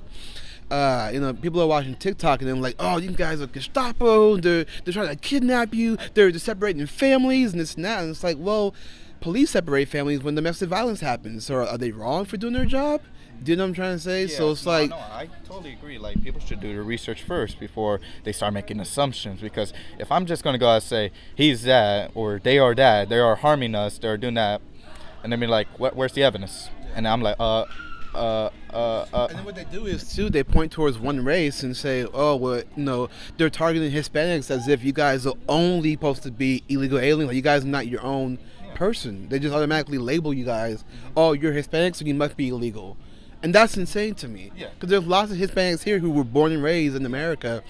People are watching TikTok and they're like, oh, these guys are Gestapo. They're trying to kidnap you. They're separating families and this and that. And it's like, well, police separate families when domestic violence happens. So are they wrong for doing their job? Do you know what I'm trying to say? So it's like... No, I totally agree. Like, people should do the research first before they start making assumptions. Because if I'm just going to go out and say, he's that, or they are that, they are harming us, they're doing that, and then be like, where's the evidence? And I'm like, And then what they do is, too, they point towards one race and say, oh, well, they're targeting Hispanics as if you guys are only supposed to be illegal aliens. Like, you guys are not your own person. They just automatically label you guys, oh, you're Hispanic, so you must be illegal. And that's insane to me. Because there's lots of Hispanics here who were born and raised in America,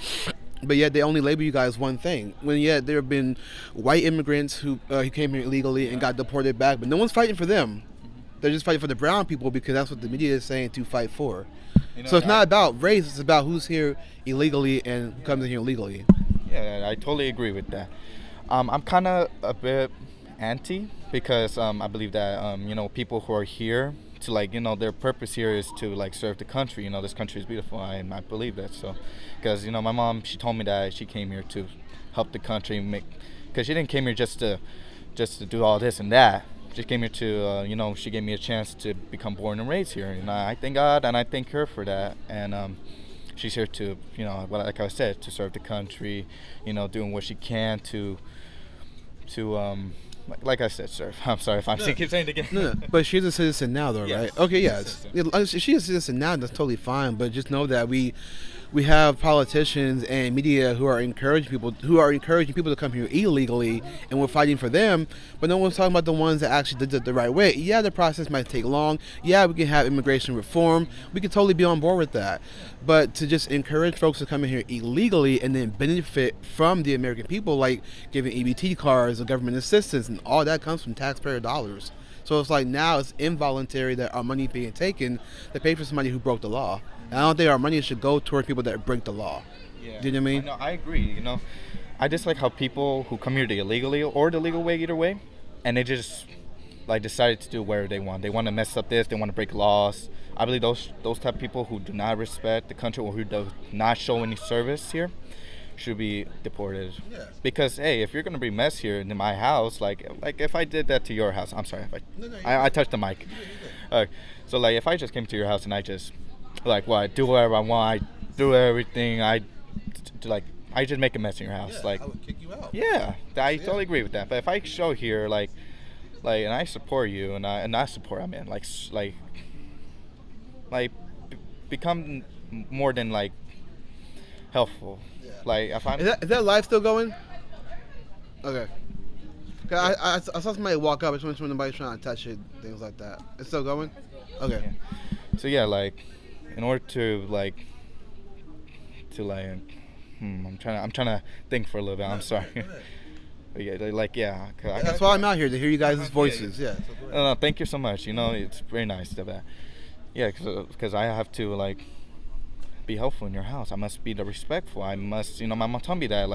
but yet they only label you guys one thing. When yet there have been white immigrants who came here illegally and got deported back, but no one's fighting for them. They're just fighting for the brown people because that's what the media is saying to fight for. So it's not about race, it's about who's here illegally and who comes in here legally. Yeah, I totally agree with that. I'm kind of a bit anti because I believe that, people who are here to their purpose here is to serve the country. This country is beautiful, and I believe that. So, because my mom, she told me that she came here to help the country because she didn't came here just to do all this and that. She came here to she gave me a chance to become born and raised here, and I thank God and I thank her for that. And she's here to like I said, to serve the country, doing what she can to like I said, sir. I'm sorry if I'm keep saying it again. No, but she's a citizen now, though, Yes, right? Okay, she's a citizen. She's a citizen now. That's totally fine. But just know that we we have politicians and media who are encouraging people to come here illegally, and we're fighting for them. But no one's talking about the ones that actually did it the right way. Yeah, the process might take long. Yeah, we can have immigration reform. We could totally be on board with that. But to just encourage folks to come in here illegally and then benefit from the American people, like giving EBT cards or government assistance, and all that comes from taxpayer dollars. So it's like now it's involuntary that our money being taken to pay for somebody who broke the law. And I don't think our money should go towards people that break the law. Yeah. Do you know what I mean? No, I agree. I just like how people who come here the illegally or the legal way, either way, and they just like decided to do whatever they want. They want to mess up this. They want to break laws. I believe those type of people who do not respect the country or who do not show any service here should be deported. Yeah. Because hey, if you're gonna bring mess here in my house, like if I did that to your house, I'm sorry, if I touched the mic. So like if I just came to your house and I just I do whatever I want, I do everything, I just make a mess in your house. I would kick you out. Yeah, I totally agree with that. But if I show here and I support you and I support become more than helpful. Yeah. Like if I'm Is that live still going? Okay. 'Cause I saw somebody walk up. I just want to nobody trying to touch it, things like that. It's still going? Okay. Yeah. So yeah, in order to I'm trying to think for a little bit. I'm sorry. But yeah, That's why I'm out here, to hear you guys' voices. Yeah. No, thank you so much. It's very nice of that. Yeah, because I have to be helpful in your house. I must be respectful. I must, my mom told me that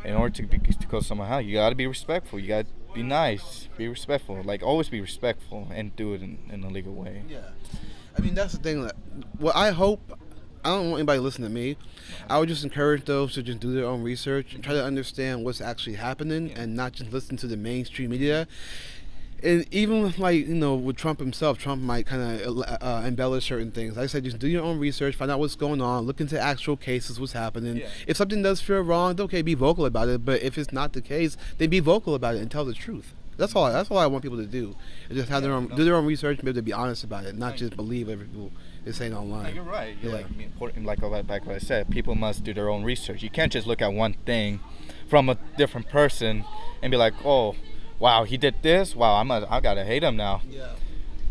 in order to go to someone's house, you gotta be respectful. You gotta be nice, be respectful. Always be respectful and do it in a legal way. Yeah. I mean, that's the thing. What I hope, I don't want anybody to listen to me. I would just encourage those to just do their own research and try to understand what's actually happening and not just listen to the mainstream media. And even with Trump himself, Trump might kind of embellish certain things. Like I said, just do your own research, find out what's going on, look into actual cases, what's happening. Yeah. If something does feel wrong, okay, be vocal about it. But if it's not the case, then be vocal about it and tell the truth. That's all I want people to do. And just have do their own research and be able to be honest about it, not just believe every people is saying online. You're right. Yeah. Like what I said, people must do their own research. You can't just look at one thing from a different person and be like, oh, wow, he did this. Wow, I gotta hate him now. Yeah.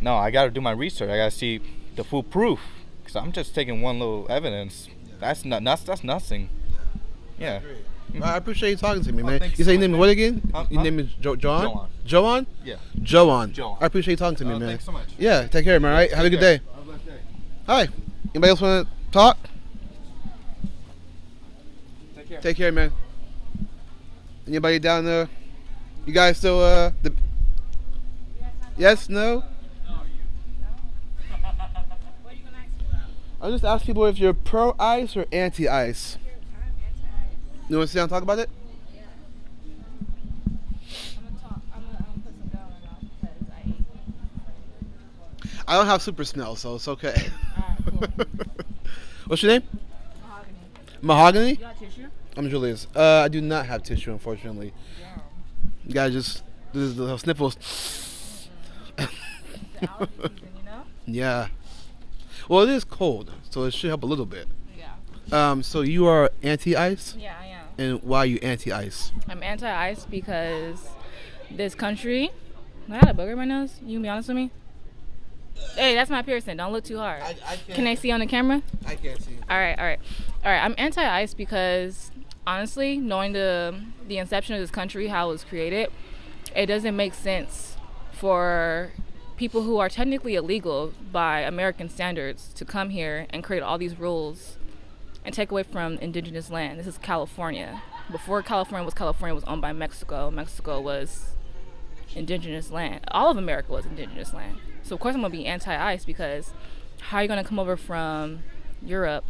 No, I gotta do my research. I gotta see the full proof. Cause I'm just taking one little evidence. Yeah. That's nothing. Yeah. I appreciate you talking to me, Oh, man. thanks You say so your name much, is what again? Huh? Your name is Joan? Joan. Joan? Yeah. Joan. Joan. I appreciate you talking to me, man. Thanks so much. Yeah, take care, man. All right, have a good day. Have a blessed day. Hi. Anybody else want to talk? Take care. Take care, man. Anybody down there? You guys still Yes, no? I just ask people if you're pro ice or anti ice. You want to sit down and talk about it? I don't have super smell, so it's okay. What's your name? Mahogany? You got tissue? I'm Julius. I do not have tissue, unfortunately. Yeah. You gotta just do the sniffles. The allergy season, Yeah. Well, it is cold, so it should help a little bit. Yeah. So you are anti-ice? Yeah, I am. And why are you anti-ice? I'm anti-ice because this country... I got a booger in my nose? You can be honest with me? Hey, that's my piercing. Don't look too hard. I can't. Can they see on the camera? I can't see. All right. I'm anti-ice because, honestly, knowing the inception of this country, how it was created, it doesn't make sense for people who are technically illegal by American standards to come here and create all these rules and take away from indigenous land. This is California. Before California was owned by Mexico. Mexico was indigenous land. All of America was indigenous land. So of course I'm gonna be anti-ice because how are you gonna come over from Europe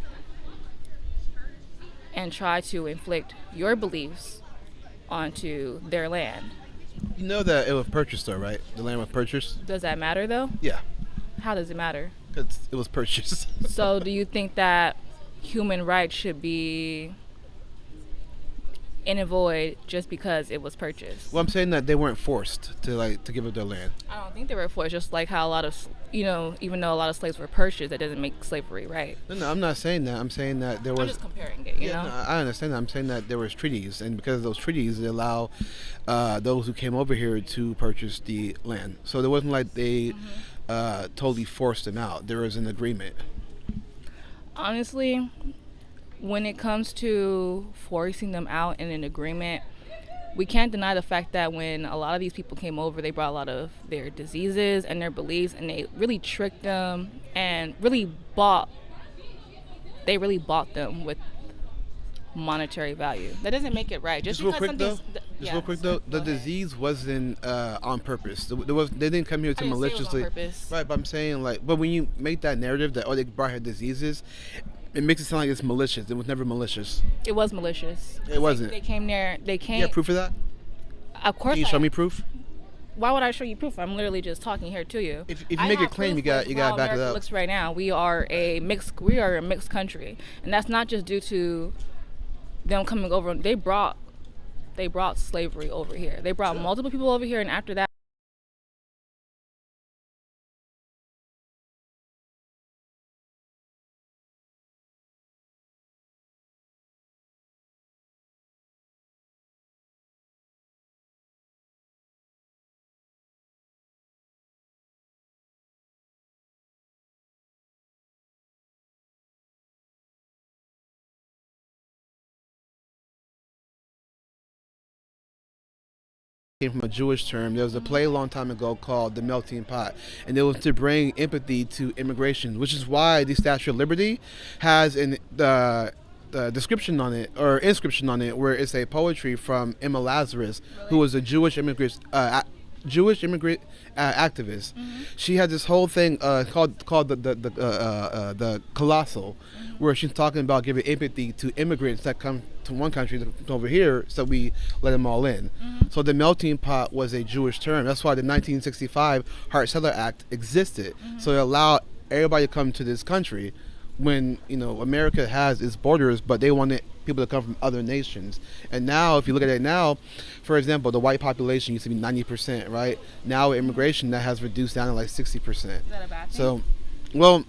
and try to inflict your beliefs onto their land? You know that it was purchased, though, right? The land was purchased. Does that matter though? Yeah, How does it matter? because it was purchased. So do you think that human rights should be in and void just because it was purchased. Well, I'm saying that they weren't forced to give up their land. I don't think they were forced, just like how a lot of, even though a lot of slaves were purchased, that doesn't make slavery right. No, I'm not saying that. I'm saying that there was. I'm just comparing it, you know? No, I understand that. I'm saying that there was treaties, and because of those treaties, they allow those who came over here to purchase the land. So it wasn't like they totally forced them out. There was an agreement. Honestly, when it comes to forcing them out in an agreement, we can't deny the fact that when a lot of these people came over, they brought a lot of their diseases and their beliefs, and they really tricked them and really bought them with monetary value. That doesn't make it right. Just real quick though, the disease wasn't on purpose. They didn't come here to maliciously. Right, but I'm saying but when you make that narrative that they brought her diseases, it makes it sound like it's malicious. It was never malicious. It was malicious. It wasn't. They came there. They came. You have proof of that? Of course. Can you show me proof? Why would I show you proof? I'm literally just talking here to you. If you make a claim, you got to back it up. Looks right now. We are a mixed country, and that's not just due to them coming over. They brought slavery over here. They brought multiple people over here, and after that. Came from a Jewish term. There was a play a long time ago called The Melting Pot, and it was to bring empathy to immigration, which is why the Statue of Liberty has the description on it or inscription on it where it's a poetry from Emma Lazarus, who was a Jewish immigrant activist. She had this whole thing called the Colossal, where she's talking about giving empathy to immigrants that come to one country to over here, so we let them all in. So the melting pot was a Jewish term. That's why the 1965 Hart-Celler Act existed. So it allowed everybody to come to this country when America has its borders, but they wanted people to come from other nations. And now, if you look at it now, for example, the white population used to be 90%, right? Now with immigration, that has reduced down to like 60%. Is that a bad thing? So, well,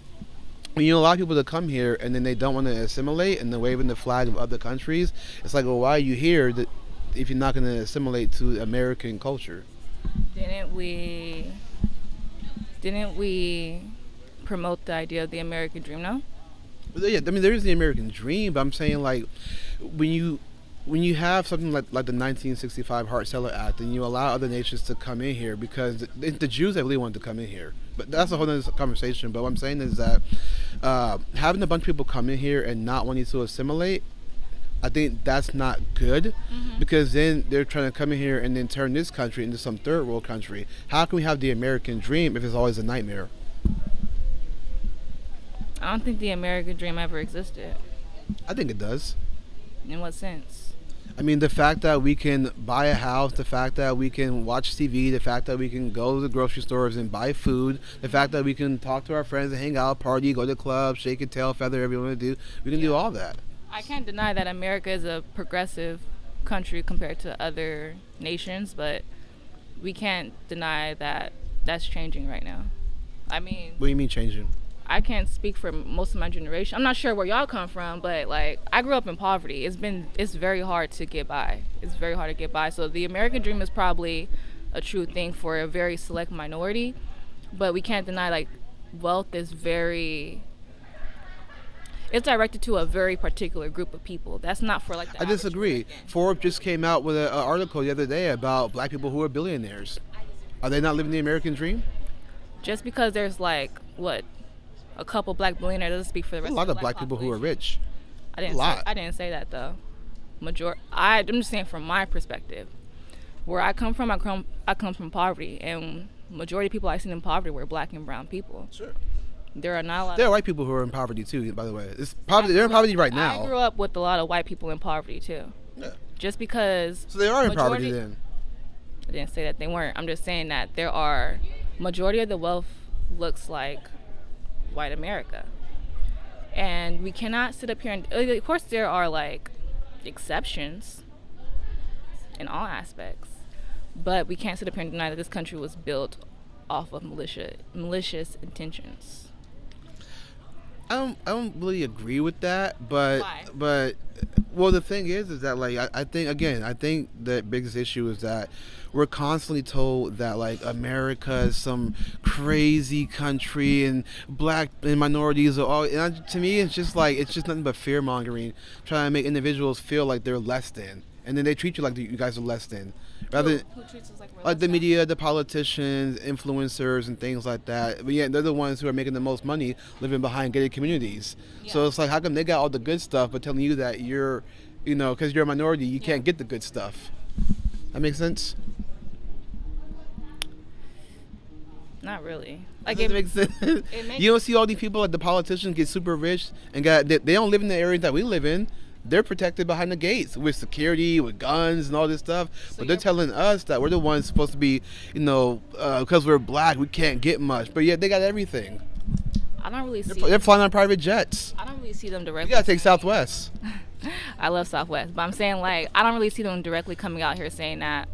when you allow people to come here and then they don't want to assimilate and they're waving the flag of other countries, it's like, well, why are you here if you're not going to assimilate to American culture? Didn't we promote the idea of the American dream now? Yeah, I mean, there is the American dream, but I'm saying like when you have something like the 1965 Hart-Celler Act and you allow other nations to come in here, because the Jews that really wanted to come in here, but that's a whole other conversation. But what I'm saying is that having a bunch of people come in here and not wanting to assimilate, I think that's not good, because then they're trying to come in here and then turn this country into some third world country. How can we have the American dream if it's always a nightmare? I don't think the American dream ever existed. I think it does. In what sense? I mean, the fact that we can buy a house, the fact that we can watch TV, the fact that we can go to the grocery stores and buy food, the fact that we can talk to our friends and hang out, party, go to clubs, shake a tail feather, whatever you want to do, we can do all that. I can't deny that America is a progressive country compared to other nations, but we can't deny that that's changing right now. I mean... What do you mean changing? I can't speak for most of my generation. I'm not sure where y'all come from, but like I grew up in poverty. It's very hard to get by. It's very hard to get by. So the American dream is probably a true thing for a very select minority, but we can't deny like wealth is it's directed to a very particular group of people. That's not for like the I disagree. Forbes just came out with an article the other day about black people who are billionaires. Are they not living the American dream? Just because there's like a couple black billionaires doesn't speak for the rest of the A lot of black people who are rich. I didn't say that though. I'm just saying from my perspective. Where I come from, I come from poverty, and majority of people I seen in poverty were black and brown people. Sure. There are not a lot. There are white people who are in poverty too, by the way. It's poverty. They're in poverty right now. I grew up with a lot of white people in poverty too. Yeah. Just because. So they are in poverty then. I didn't say that they weren't. I'm just saying that there are majority of the wealth looks like white America, and we cannot sit up here and of course there are like exceptions, in all aspects. But we can't sit up here and deny that this country was built off of malicious intentions. I don't really agree with that, but Why? well, the thing is that like I think the biggest issue is that we're constantly told that like America is some crazy country and black and minorities are all. To me, it's just nothing but fear mongering, trying to make individuals feel like they're less than, and then they treat you like you guys are less than, rather than Who treats us like we're like the less than? media, the politicians, influencers, and things like that. But yeah, they're the ones who are making the most money living behind gated communities. So Yeah. it's like, how come they got all the good stuff, but telling you that you're, because you're a minority, you can't get the good stuff? That makes sense. Not really. Like Does it make sense? makes- You don't see all these people, like the politicians, get super rich and they don't live in the areas that we live in. They're protected behind the gates with security, with guns, and all this stuff. But they're you're- telling us that we're the ones supposed to be, because we're black, we can't get much. But yet they got everything. I don't really see. They're flying on private jets. I don't really see them You directly. gotta take Southwest. I love Southwest, but I'm saying like I don't really see them directly coming out here saying that.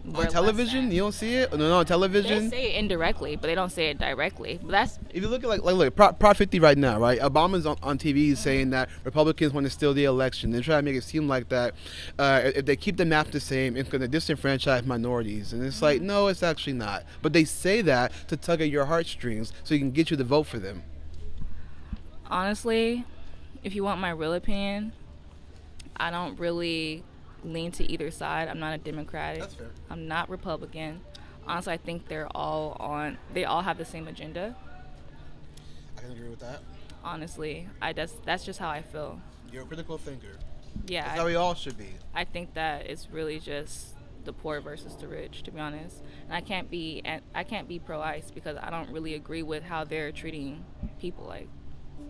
we're On less television, than. you don't see it. No, on They television. say it indirectly, but they don't say it directly. But that's If you look at look, Prop 50 right now, right? Obama's on TV saying that Republicans want to steal the election. They're trying to make it seem like that if they keep the map the same, it's going to disenfranchise minorities. And it's like, no, it's actually not. But they say that to tug at your heartstrings so you can get you to vote for them. honestly, if you want my real opinion, I don't really lean to either side. I'm not a Democrat. That's fair. I'm not Republican. Honestly, I think they all have the same agenda. I can agree with that. Honestly, that's just how I feel. You're a critical thinker. Yeah, That's how we all should be. I think that it's really just the poor versus the rich, to be honest. And I can't be pro ICE because I don't really agree with how they're treating people. Like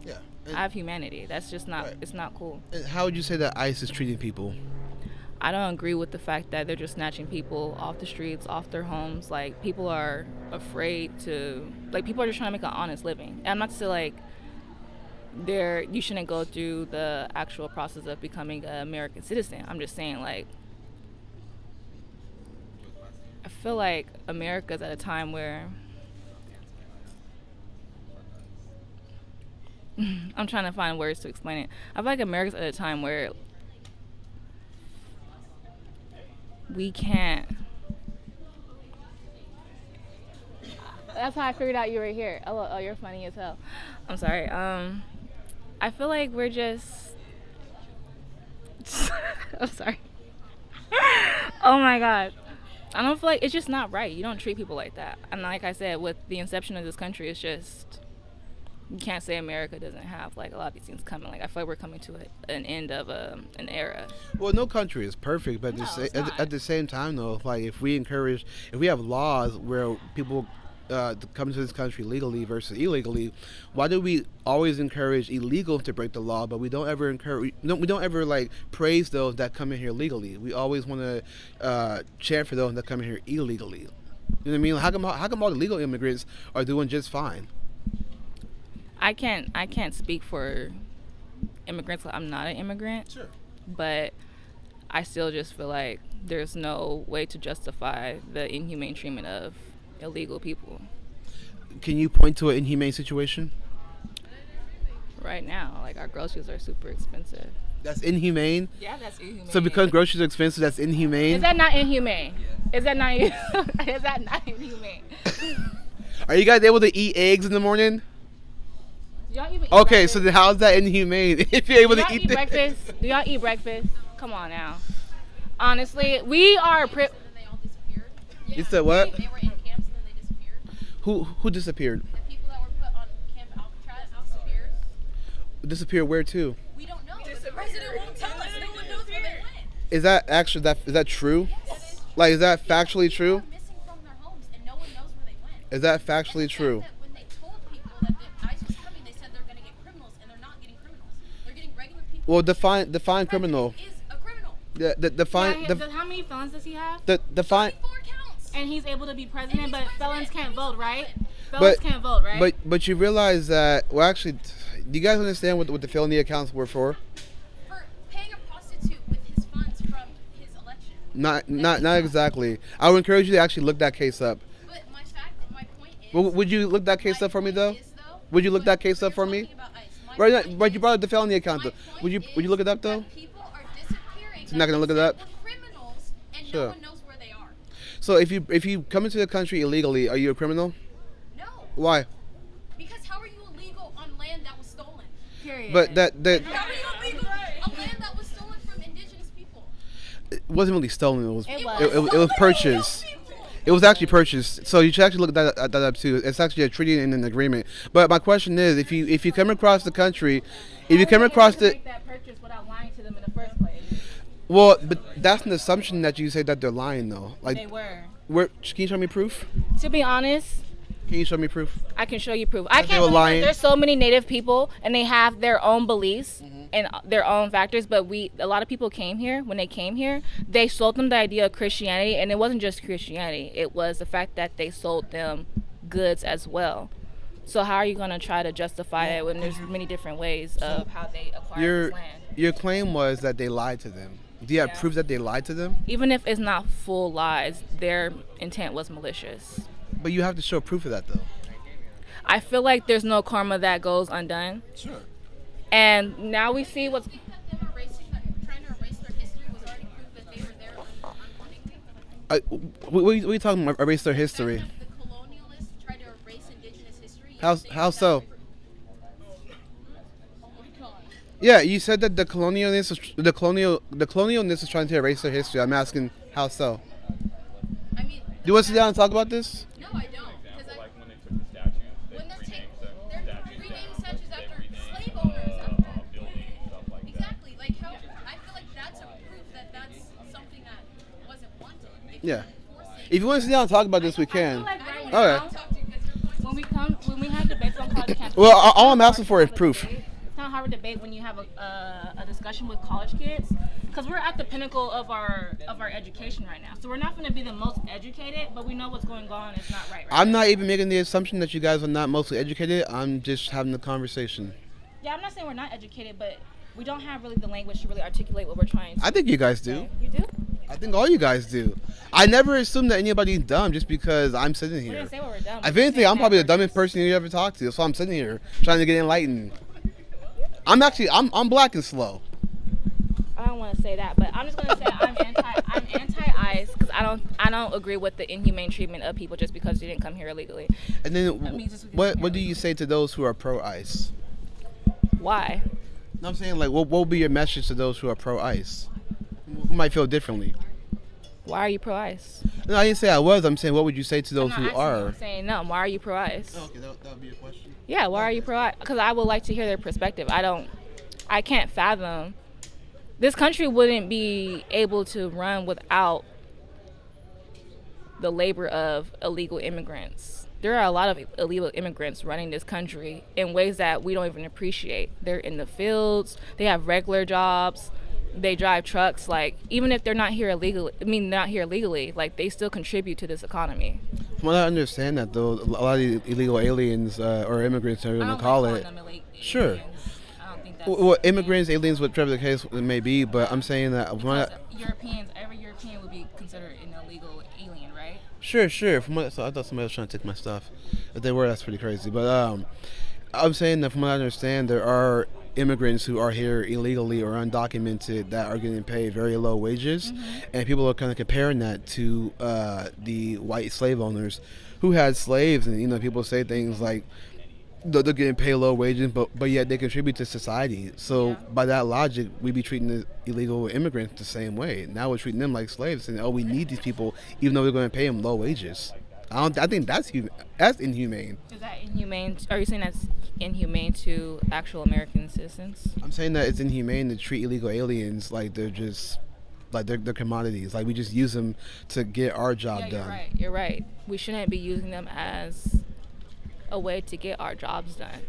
Yeah. I have humanity. That's just not. Right. It's not cool. And how would you say that ICE is treating people? I don't agree with the fact that they're just snatching people off the streets, off their homes. Like people are afraid to. Like people are just trying to make an honest living. And I'm not to say like you shouldn't go through the actual process of becoming an American citizen. I'm just saying like I feel like America's at a time where I'm trying to find words to explain it. I feel like America's at a time where we can't. That's how I figured out you were here. Oh, you're funny as hell. I'm sorry. I feel like we're just. I'm sorry. Oh my god. I don't feel like it's just not right. You don't treat people like that. And like I said, with the inception of this country, it's just you can't say America doesn't have like a lot of these things coming. Like I feel like we're coming to an end of an era. Well, no country is perfect, but No, it's at the same time, though, like if we have laws where people come to this country legally versus illegally, why do we always encourage illegals to break the law, but we don't ever like praise those that come in here legally? We always want to chant for those that come in here illegally. You know what I mean? How come all the legal immigrants are doing just fine? I can't speak for immigrants. I'm not an immigrant. Sure. But I still just feel like there's no way to justify the inhumane treatment of illegal people Can you point to an inhumane situation? right now. Like our groceries are super expensive. That's inhumane? Yeah, that's inhumane. So because groceries are expensive, that's inhumane? Is that not inhumane? Is that not is that not inhumane? Are you guys able to eat eggs in the morning? Do y'all even eat Okay, breakfast? so then how's that inhumane if you're able Do to y'all eat eat the- breakfast? Do y'all eat breakfast? Come on now. Honestly, we are And then they all disappeared. You said what? They were in camps and then they disappeared. Who disappeared? The people that were put on Camp Alcatraz disappeared. Disappeared where to? We don't know. The president won't tell us. No one knows where they went. Is that actually is that true? Yes. Like, is that factually People true? are missing from their homes and no one knows where they went. Is that And factually the true? fact that when they told people that the ICE was coming, they said they're going to get criminals, and they're not getting criminals. They're getting regular people. Well, define The criminal. president is a criminal. how many felons does he have? Define. 4 counts. And he's able to be president, And but he's felons president, can't and vote, he's right? president. Felons can't vote, right? But you realize that, well, actually, do you guys understand what the felony accounts were for? For paying a prostitute with his funds from his election. Not exactly. I would encourage you to actually look that case up. But my point is. Would you look that case up for me though? Is, though, Would you look that when case up we're for me? talking about ICE, my Right, point but you is- brought up the felony account. my Though. point Would you look it up is though? that people are disappearing. So you're not gonna look it up? We're criminals, and Sure. no one knows where they are. So if you come into the country illegally, are you a criminal? No, Why? because how are you illegal on land that was stolen? Period. But that How are you illegal on land that was stolen from indigenous people? it wasn't really stolen. It was It it, was. it was purchased. It was actually purchased. So you should actually look that up too. It's actually a treaty and an agreement. But my question is, if you come across the country, if you come across the make that purchase without lying to them in the first place. well, but that's an assumption that you say that they're lying though. They Like, were. where can you show me proof? To be honest, Can you show me proof? I can show you proof. I That they can't were believe lying? that there's so many Native people and they have their own beliefs and their own factors. But a lot of people came here. When they came here, they sold them the idea of Christianity, and it wasn't just Christianity. It was the fact that they sold them goods as well. So how are you gonna try to justify it when there's many different ways of how they acquired Your this land? your claim was that they lied to them. Do you have Yeah. proof that they lied to them? Even if it's not full lies, their intent was malicious. But you have to show proof of that though. I feel like there's no karma that goes undone. Sure. And now we see what's. I think that them trying to erase their history was already proof that they were there unwittingly. We talking about erase their The history. fact that the colonialists tried to erase indigenous history. How so? Oh my God. Yeah, you said that the colonialists is trying to erase their history. I'm asking how so. I mean. Do you want to sit down and talk about this? No, I don't. Because Like when they took the statues, they when they're renamed they're statues renaming statues they after renamed, slave owners. After buildings and stuff like that. exactly. Like how I feel like that's a proof that that's something that wasn't wanted. If Yeah. you're forcing- If you want to sit down and talk about this, we can. Like right I don't now, Okay. want to talk to you because your points when we have debates on college campuses. Well, all it's I'm not asking for is hard to proof. debate. It's not hard to debate when you have a discussion with college kids, because we're at the pinnacle of our education right now. So we're not going to be the most educated, but we know what's going on. It's not right. I'm not even making the assumption that you guys are not mostly educated. I'm just having the conversation. Yeah, I'm not saying we're not educated, but we don't have really the language to really articulate what we're trying to I think you guys do. say. You do? I think all you guys do. I never assume that anybody's dumb just because I'm sitting We here. didn't say what we're done. If anything, I'm probably the dumbest person you ever talked to. So I'm sitting here trying to get enlightened. I'm black and slow. I don't want to say that, but I'm just gonna say I'm anti-ICE because I don't agree with the inhumane treatment of people just because they didn't come here illegally. And then mean, just because what you're what do you say to those who are pro ICE? Why? No, I'm saying like what will be your message to those who are pro ICE? Who might feel differently? Why are you pro-ICE? No, I didn't say I was. I'm saying what would you say to those I'm who not asking you, are? I'm saying no. Why are you pro-ICE? Okay, that would be a question. Yeah, why are you pro-ICE? Because I would like to hear their perspective. I can't fathom. This country wouldn't be able to run without the labor of illegal immigrants. There are a lot of illegal immigrants running this country in ways that we don't even appreciate. They're in the fields, they have regular jobs, they drive trucks. Like, even if they're not here illegally, like, they still contribute to this economy. From what I understand that though, a lot of the illegal aliens or immigrants are going to call it. Sure. I don't think that's Well, immigrants, aliens, whatever the case may be, but I'm saying that Europeans, every European would be considered an illegal alien, right? Sure. From what, so I thought somebody was trying to take my stuff. If they were, that's pretty crazy. But I'm saying that from what I understand, there are immigrants who are here illegally or undocumented that are getting paid very low wages, and people are kind of comparing that to the white slave owners who had slaves, and people say things like they're getting paid low wages, but yet they contribute to society. So by that logic, we be treating the illegal immigrants the same way. Now we're treating them like slaves, and we need these people, even though we're going to pay them low wages. I think that's inhumane. Is that inhumane? Are you saying that's inhumane to actual American citizens? I'm saying that it's inhumane to treat illegal aliens like they're just like they're commodities. Like we just use them to get our job You're done. right. You're right. We shouldn't be using them as a way to get our jobs done.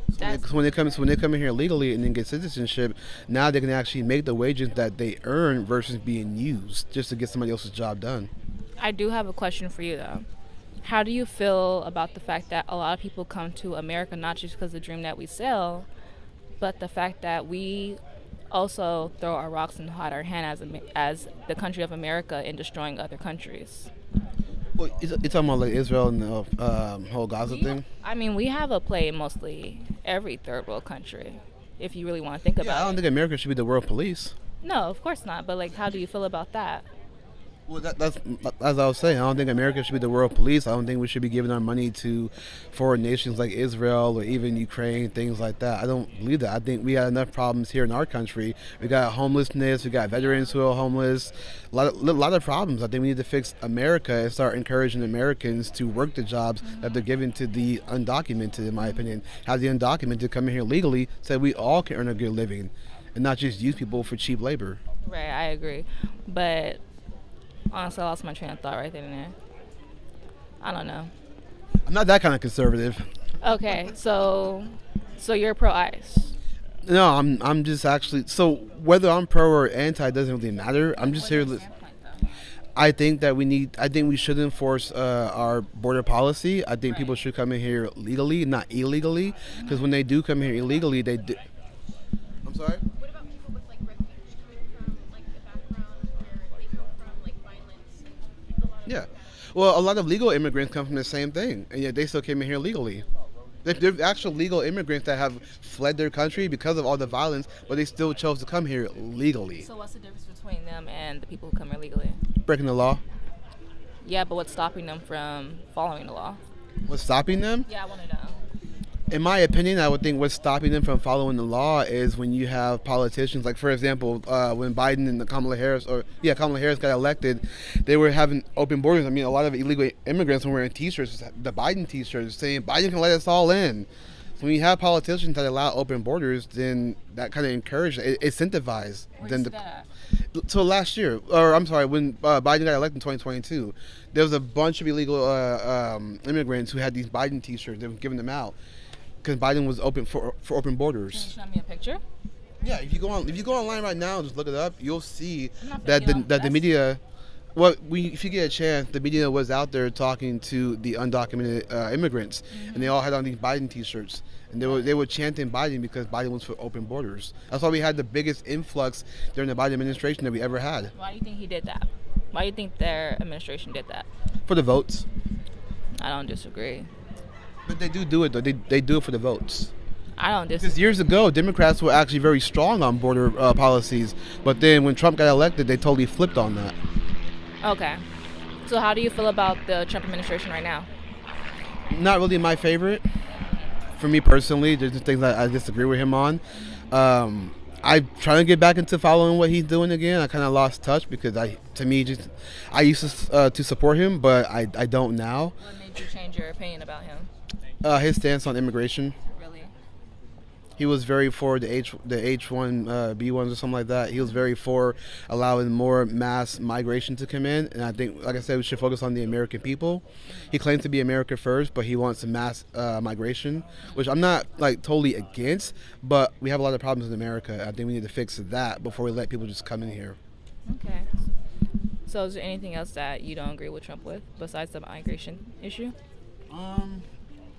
Because when they come in here illegally and then get citizenship, now they can actually make the wages that they earn versus being used just to get somebody else's job done. I do have a question for you though. How do you feel about the fact that a lot of people come to America not just because of the dream that we sell, but the fact that we also throw our rocks and hide our hand as the country of America in destroying other countries. Well, you're talking about like Israel and the whole Gaza thing. I mean, we have a play in mostly every third world country, if you really want to think Yeah, I about don't it. think America should be the world police. No, of course not. But like, how do you feel about that? Well, that's as I was saying. I don't think America should be the world police. I don't think we should be giving our money to foreign nations like Israel or even Ukraine, things like that. I don't believe that. I think we got enough problems here in our country. We got homelessness. We got veterans who are homeless. A lot of problems. I think we need to fix America and start encouraging Americans to work the jobs that they're giving to the undocumented. In my opinion, have the undocumented come in here legally, so we all can earn a good living, and not just use people for cheap labor. Right, I agree. But honestly, I lost my train of thought right then and there. I don't know. I'm not that kind of conservative. Okay, so you're pro ICE. No, I'm just actually. So whether I'm pro or anti doesn't really matter. I'm just here. I think that I think we should enforce our border policy. I think people should come in here legally, not illegally. Because when they do come here illegally, they do. I'm sorry. What about people with like refuge coming from like a background where they come from like violence and a lot of Yeah. Well, a lot of legal immigrants come from the same thing, and yet they still came in here legally. There's actual legal immigrants that have fled their country because of all the violence, but they still chose to come here legally. So what's the difference between them and the people who come illegally? Breaking the law. Yeah, but what's stopping them from following the law? What's stopping them? Yeah, I want to know. In my opinion, I would think what's stopping them from following the law is when you have politicians, like for example, when Biden and Kamala Harris got elected, they were having open borders. I mean, a lot of illegal immigrants were wearing T-shirts, the Biden T-shirts, saying Biden can let us all in. So when you have politicians that allow open borders, then that kind of encourages, it incentivizes them to. So last year, or I'm sorry, when Biden got elected in 2022, there was a bunch of illegal immigrants who had these Biden T-shirts. They were giving them out because Biden was open for open borders. Can you show me a picture? Yeah, if you go online right now and just look it up, you'll see I'm not that finna get the on media. Well, if you get a chance, the media was out there talking to the undocumented immigrants, and they all had on these Biden T-shirts, and they were chanting Biden because Biden was for open borders. That's why we had the biggest influx during the Biden administration that we ever had. Why do you think he did that? Why do you think their administration did that? For the votes. I don't disagree. But they do it though. They do it for the votes. I don't Because disagree. years ago, Democrats were actually very strong on border policies, but then when Trump got elected, they totally flipped on that. Okay. So how do you feel about the Trump administration right now? Not really my favorite. For me personally, there's just things that I disagree with him on. I'm trying to get back into following what he's doing again. I kind of lost touch because I used to support him, but I don't now. What made you change your opinion about him? His stance on immigration. Really? He was very for the H1B1s or something like that. He was very for allowing more mass migration to come in, and I think, like I said, we should focus on the American people. He claims to be America first, but he wants mass migration, which I'm not like totally against. But we have a lot of problems in America. I think we need to fix that before we let people just come in here. Okay. So is there anything else that you don't agree with Trump with besides the migration issue?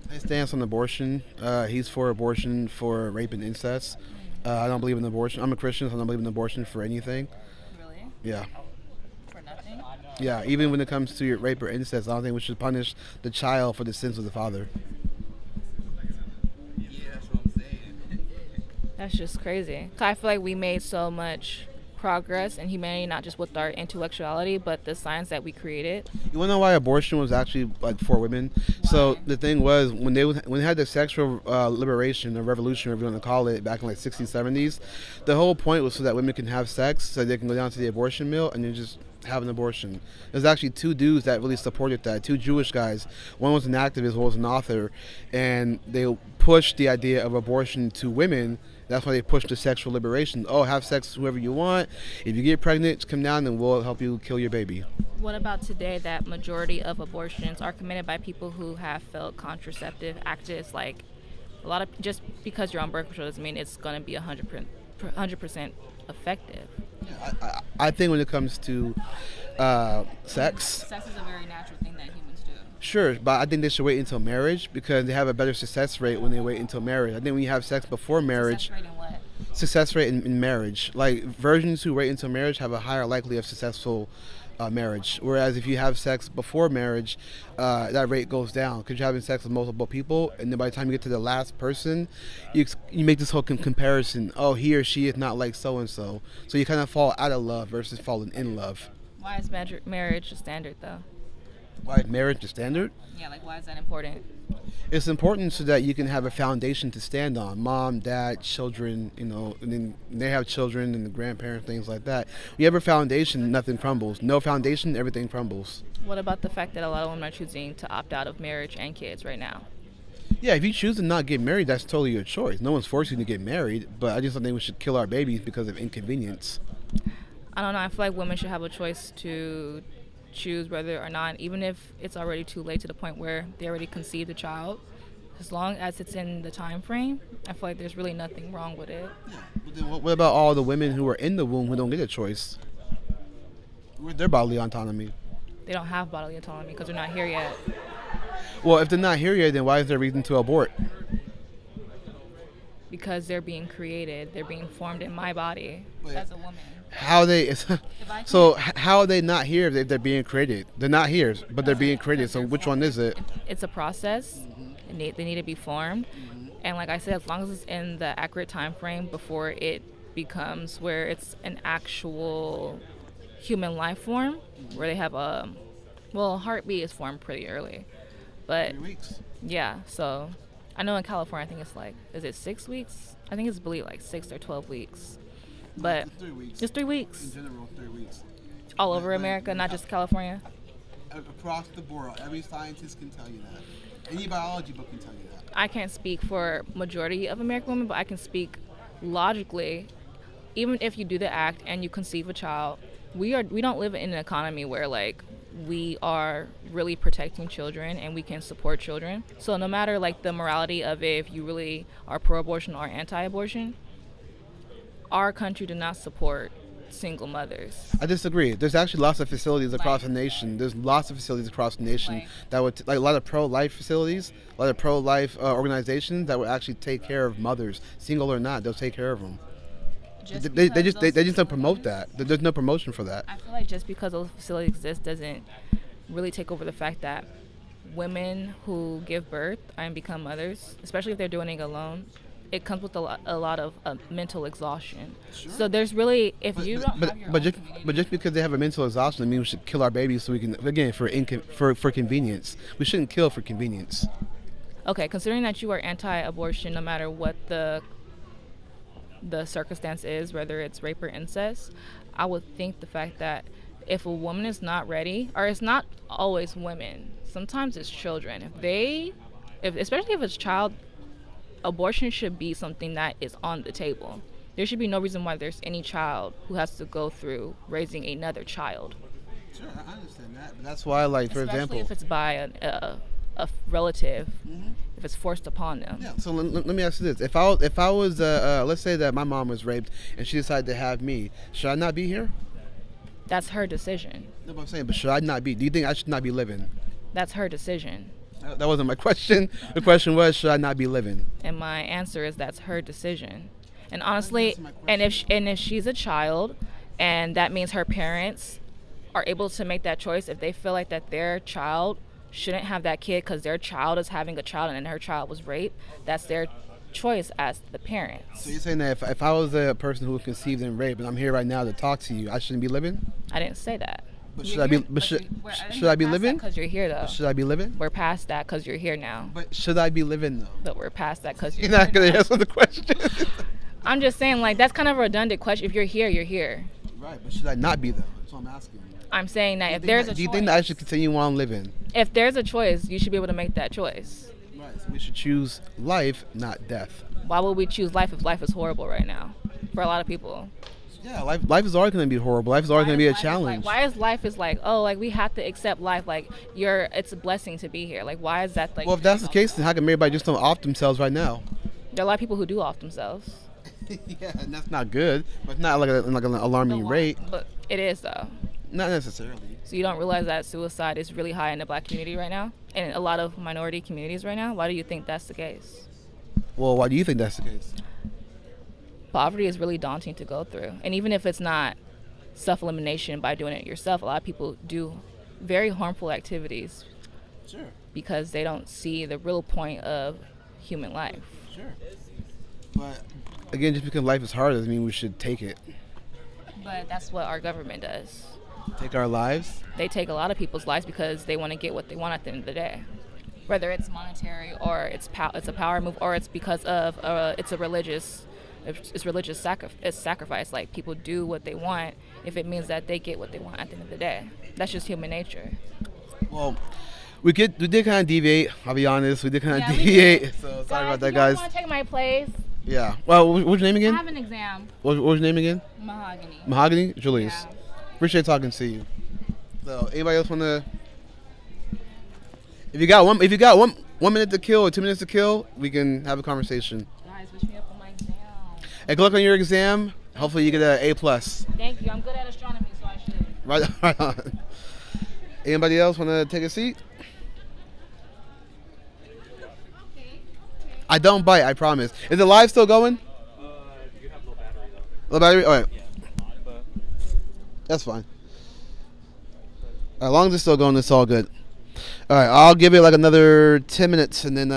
His stance on abortion. He's for abortion for rape and incest. I don't believe in abortion. I'm a Christian, so I don't believe in abortion for anything. Really? Yeah. For nothing? Yeah, even when it comes to rape or incest, I don't think we should punish the child for the sins of the father. That's just crazy. 'Cause I feel like we made so much progress in humanity, not just with our intellectuality, but the science that we created. You wanna know why abortion was actually like for women? So the thing was when they had the sexual liberation or revolution, whatever you want to call it, back in like 60s, 70s, the whole point was so that women can have sex, so they can go down to the abortion mill and then just have an abortion. There's actually two dudes that really supported that, two Jewish guys. One was an activist, one was an author, and they pushed the idea of abortion to women. That's why they pushed the sexual liberation. Oh, have sex with whoever you want. If you get pregnant, come down and we'll help you kill your baby. What about today that majority of abortions are committed by people who have failed contraceptive activists? Like a lot of, just because you're on birth control doesn't mean it's going to be 100% effective. I think when it comes to sex, Sex is a very natural thing that humans do. sure, but I think they should wait until marriage because they have a better success rate when they wait until marriage. I think when you have sex before marriage, Success rate in what? success rate in marriage. Like virgins who wait until marriage have a higher likelihood of successful marriage. Whereas if you have sex before marriage, that rate goes down because you're having sex with multiple people, and then by the time you get to the last person, you make this whole comparison. Oh, he or she is not like so and so. So you kind of fall out of love versus falling in love. Why is marriage a standard though? Why is marriage the standard? Yeah, like why is that important? It's important so that you can have a foundation to stand on. Mom, dad, children, and then they have children and the grandparents, things like that. When you have a foundation, nothing crumbles. No foundation, everything crumbles. What about the fact that a lot of women are choosing to opt out of marriage and kids right now? Yeah, if you choose to not get married, that's totally your choice. No one's forcing you to get married, but I just don't think we should kill our babies because of inconvenience. I don't know. I feel like women should have a choice to choose whether or not, even if it's already too late to the point where they already conceived a child, as long as it's in the time frame, I feel like there's really nothing wrong with it. Yeah, but then what about all the women who are in the womb who don't get a choice? Where's their bodily autonomy? They don't have bodily autonomy because they're not here yet. Well, if they're not here yet, then why is there a reason to abort? Because they're being created, they're being formed in my body as a woman. How are they not here if they're being created? They're not here, but they're being created. So which one is it? It's a process. They need to be formed, and like I said, as long as it's in the accurate time frame before it becomes where it's an actual human life form, where they have a heartbeat is formed pretty early, but 3 weeks. yeah. So I know in California, I think it's like, is it 6 weeks? I think it's believed like 6 or 12 weeks. But It's 3 weeks. just 3 weeks. In general, 3 weeks. All over America, not just California. Across the board, every scientist can tell you that. Any biology book can tell you that. I can't speak for majority of American women, but I can speak logically. Even if you do the act and you conceive a child, we don't live in an economy where like we are really protecting children and we can support children. So no matter like the morality of it, if you really are pro-abortion or anti-abortion, our country do not support single mothers. I disagree. There's actually lots of facilities across the nation. There's lots of facilities across the nation that would, like a lot of pro-life facilities, a lot of pro-life organizations that would actually take care of mothers, single or not. They'll take care of them. They just don't promote that. There's no promotion for that. I feel like just because those facilities exist doesn't really take over the fact that women who give birth and become mothers, especially if they're doing it alone, it comes with a lot of mental exhaustion. Sure. So there's really, if you don't have your but just because they have a mental exhaustion, doesn't mean we should kill our babies so we can, again, for convenience. We shouldn't kill for convenience. Okay, considering that you are anti-abortion, no matter what the circumstance is, whether it's rape or incest, I would think the fact that if a woman is not ready, or it's not always women, sometimes it's children. Especially if it's child, abortion should be something that is on the table. There should be no reason why there's any child who has to go through raising another child. Sure, I understand that. But that's why, like, for example, especially if it's by a relative, if it's forced upon them. Yeah. So let me ask you this: If I was, let's say that my mom was raped and she decided to have me, should I not be here? That's her decision. No, but I'm saying, but should I not be? Do you think I should not be living? That's her decision. That wasn't my question. The question was, should I not be living? And my answer is that's her decision. And honestly, and if she's a child, and that means her parents are able to make that choice, if they feel like that their child shouldn't have that kid because their child is having a child and her child was raped, that's their choice as the parents. So you're saying that if I was a person who was conceived and raped and I'm here right now to talk to you, I shouldn't be living? I didn't say that. But should I be? But should I be living? Because you're here, though. But should I be living? We're past that because you're here now. But should I be living though? But we're past that because you're not gonna answer the question. I'm just saying, like, that's kind of a redundant question. If you're here, you're here. Right, but should I not be though? That's what I'm asking. I'm saying that if there's a choice. Do you think that I should continue on living? If there's a choice, you should be able to make that choice. Right. So we should choose life, not death. Why would we choose life if life is horrible right now for a lot of people? Yeah, life is always going to be horrible. Life is always going to be a challenge. Why is life like, oh, like we have to accept life, like it's a blessing to be here. Like, why is that like? Well, if that's the case, then how come everybody just don't off themselves right now? There are a lot of people who do off themselves. Yeah, and that's not good. But it's not like an alarming rate. But it is though. Not necessarily. So you don't realize that suicide is really high in the black community right now, and a lot of minority communities right now. Why do you think that's the case? Well, why do you think that's the case? poverty is really daunting to go through. And even if it's not self-elimination by doing it yourself, a lot of people do very harmful activities because they don't see the real point of human life. Sure. But again, just because life is hard doesn't mean we should take it. But that's what our government does. Take our lives. They take a lot of people's lives because they want to get what they want at the end of the day. Whether it's monetary or it's a power move, or it's because of it's religious sacrifice. Like, people do what they want if it means that they get what they want at the end of the day. That's just human nature. Well, we did kind of deviate. I'll be honest, we did kind of deviate. So sorry about that, guys. You want to take my place? Yeah. Well, what's your name again? I have an exam. What was your name again? Mahogany. Mahogany? Julius. Yeah. Appreciate talking to you. So, anybody else want to? If you got one minute to kill or 2 minutes to kill, we can have a conversation. Guys, wish me up on my exam. And good luck on your exam. Hopefully, you get an A+. Thank you. I'm good at astronomy, so I should. Right on. Anybody else want to take a seat? I don't bite, I promise. Is the live still going? You have low battery though. Low battery? All right. Yeah. That's fine. As long as it's still going, it's all good. All right, I'll give it like another 10 minutes, and then,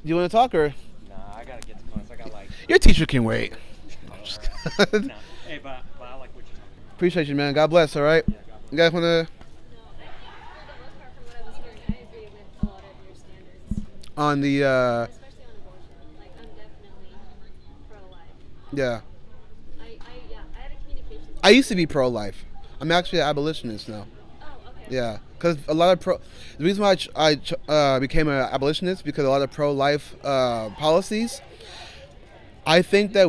you want to talk, or? Nah, I gotta get to class. I got like. Your teacher can wait. No. Hey, but I like what you're talking about. Appreciate you, man. God bless, all right? You guys want to? On the, Especially on abortion. Like, I'm definitely pro-life. yeah. I had a communication. I used to be pro-life. I'm actually an abolitionist now. Oh, okay. Yeah, because a lot of the reason why I became an abolitionist, because a lot of pro-life policies. I think that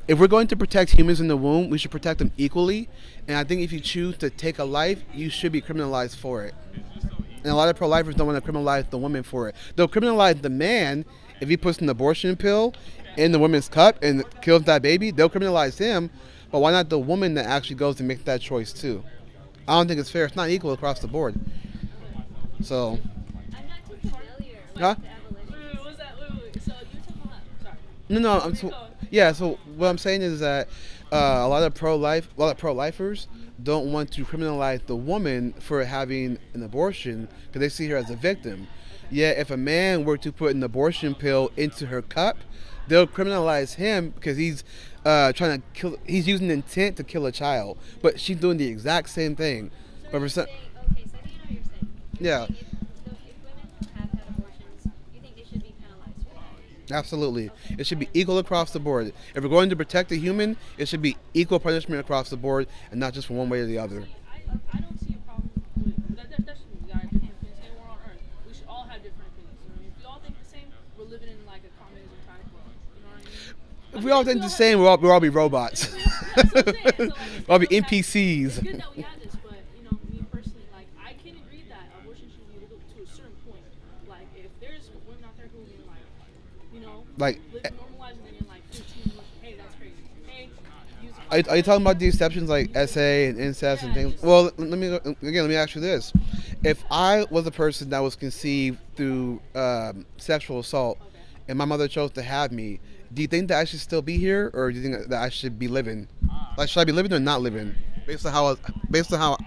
if we're going to protect humans in the womb, we should protect them equally. And I think if you choose to take a life, you should be criminalized for it. And a lot of pro-lifers don't want to criminalize the woman for it. They'll criminalize the man if he puts an abortion pill in the woman's cup and kills that baby. They'll criminalize him, but why not the woman that actually goes and makes that choice too? I don't think it's fair. It's not equal across the board. So. I'm not too familiar with Huh? the abolition. Wait, what's that? Wait. So you took a left. Sorry. No. So what I'm saying is that a lot of pro-lifers don't want to criminalize the woman for having an abortion because they see her as a victim. Yet if a man were to put an abortion pill into her cup, they'll criminalize him because he's trying to kill. He's using intent to kill a child, but she's doing the exact same thing. So you're saying, okay, so I think I know what you're saying. Yeah. If women have had abortions, you think they should be penalized for that? Absolutely. It should be equal across the board. If we're going to protect the human, it should be equal punishment across the board and not just from one way or the other. I don't see a problem with that. That's we got different opinions. Hey, we're on Earth. We should all have different opinions. You know what I mean? If we all think the same, we're living in like a communism kind of world. You know what I mean? If we all think the same, we'll all be robots. That's what I'm saying. So, like, We'll all be it's NPCs. good that we have this, but you know, me personally, like, I can agree that abortion should be legal to a certain point. Like, if there's women out there who are like, you know, Like, live normalized, and then you're like 15, hey, that's crazy. Hey, use Are you talking about the exceptions like SA and incest and things? Well, let me ask you this: if I was a person that was conceived through sexual assault, and my mother chose to have me, do you think that I should still be here, or do you think that I should be living? Like, should I be living or not living, based on how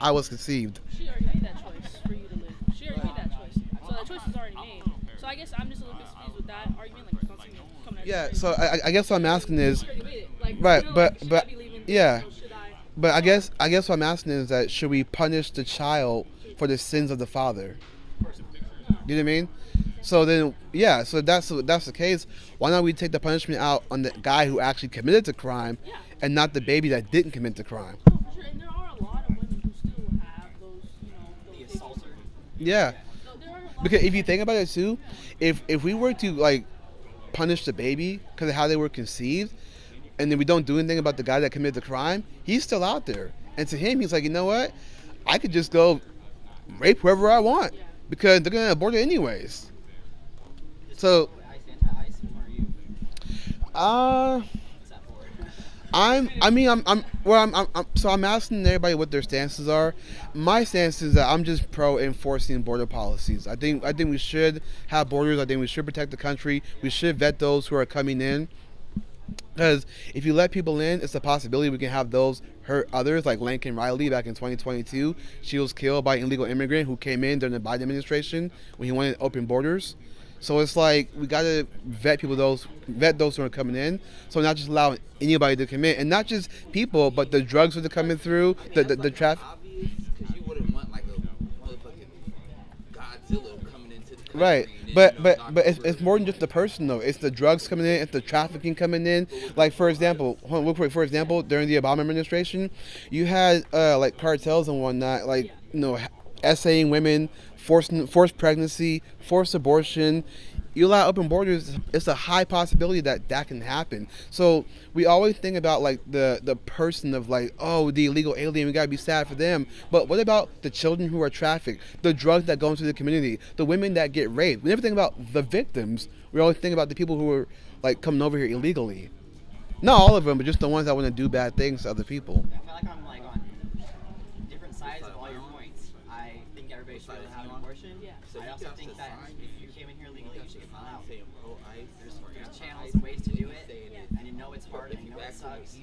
I was conceived? She already made that choice for you to live. She already made that choice. So that choice is already made. So I guess I'm just a little confused with that argument. Like, don't see me coming at you Yeah. crazy. So I guess what I'm asking is, She already made it. Like, right, you know, but like, should but I be leaving? yeah. Or should I? But I guess what I'm asking is that should we punish the child for the sins of the father? You know what I mean? So then, yeah. So that's the case. Why not we take the punishment out on the guy who actually committed the crime, and not the baby that didn't commit the crime? Oh, for sure. And there are a lot of women who still have those, you know, those assaulter. Yeah. No, there are a lot Because of if you think about it too, if we were to like punish the baby because of how they were conceived, and then we don't do anything about the guy that committed the crime, he's still out there. And to him, he's like, you know what? I could just go rape whoever I want because they're gonna abort it anyways. So, I'm asking everybody what their stances are. My stance is that I'm just pro enforcing border policies. I think we should have borders. I think we should protect the country. We should vet those who are coming in. Because if you let people in, it's a possibility we can have those hurt others, like Lincoln Riley back in 2022. She was killed by an illegal immigrant who came in during the Biden administration when he wanted open borders. So it's like we gotta vet those who are coming in. So not just allow anybody to come in, and not just people, but the drugs that are coming through, the traffic. Because you wouldn't want like a motherfucking Godzilla coming into the country. Right, and but then, it's more than just the person though. It's the drugs coming in, it's the trafficking coming in. Like for example, real quick, for example, during the Obama administration, you had like cartels and whatnot, like essaying women, forced pregnancy, forced abortion. You allow open borders, it's a high possibility that can happen. So we always think about like the person of like, oh, the illegal alien, we gotta be sad for them. But what about the children who are trafficked, the drugs that go into the community, the women that get raped? We never think about the victims. We always think about the people who are like coming over here illegally. Not all of them, but just the ones that want to do bad things to other people. I feel like I'm like on different sides of all your points. I think everybody should be able to have an abortion. Yeah. I also think that if you came in here legally, you should get found out. There's channels and ways to do it, and you know it's hard and you know it sucks.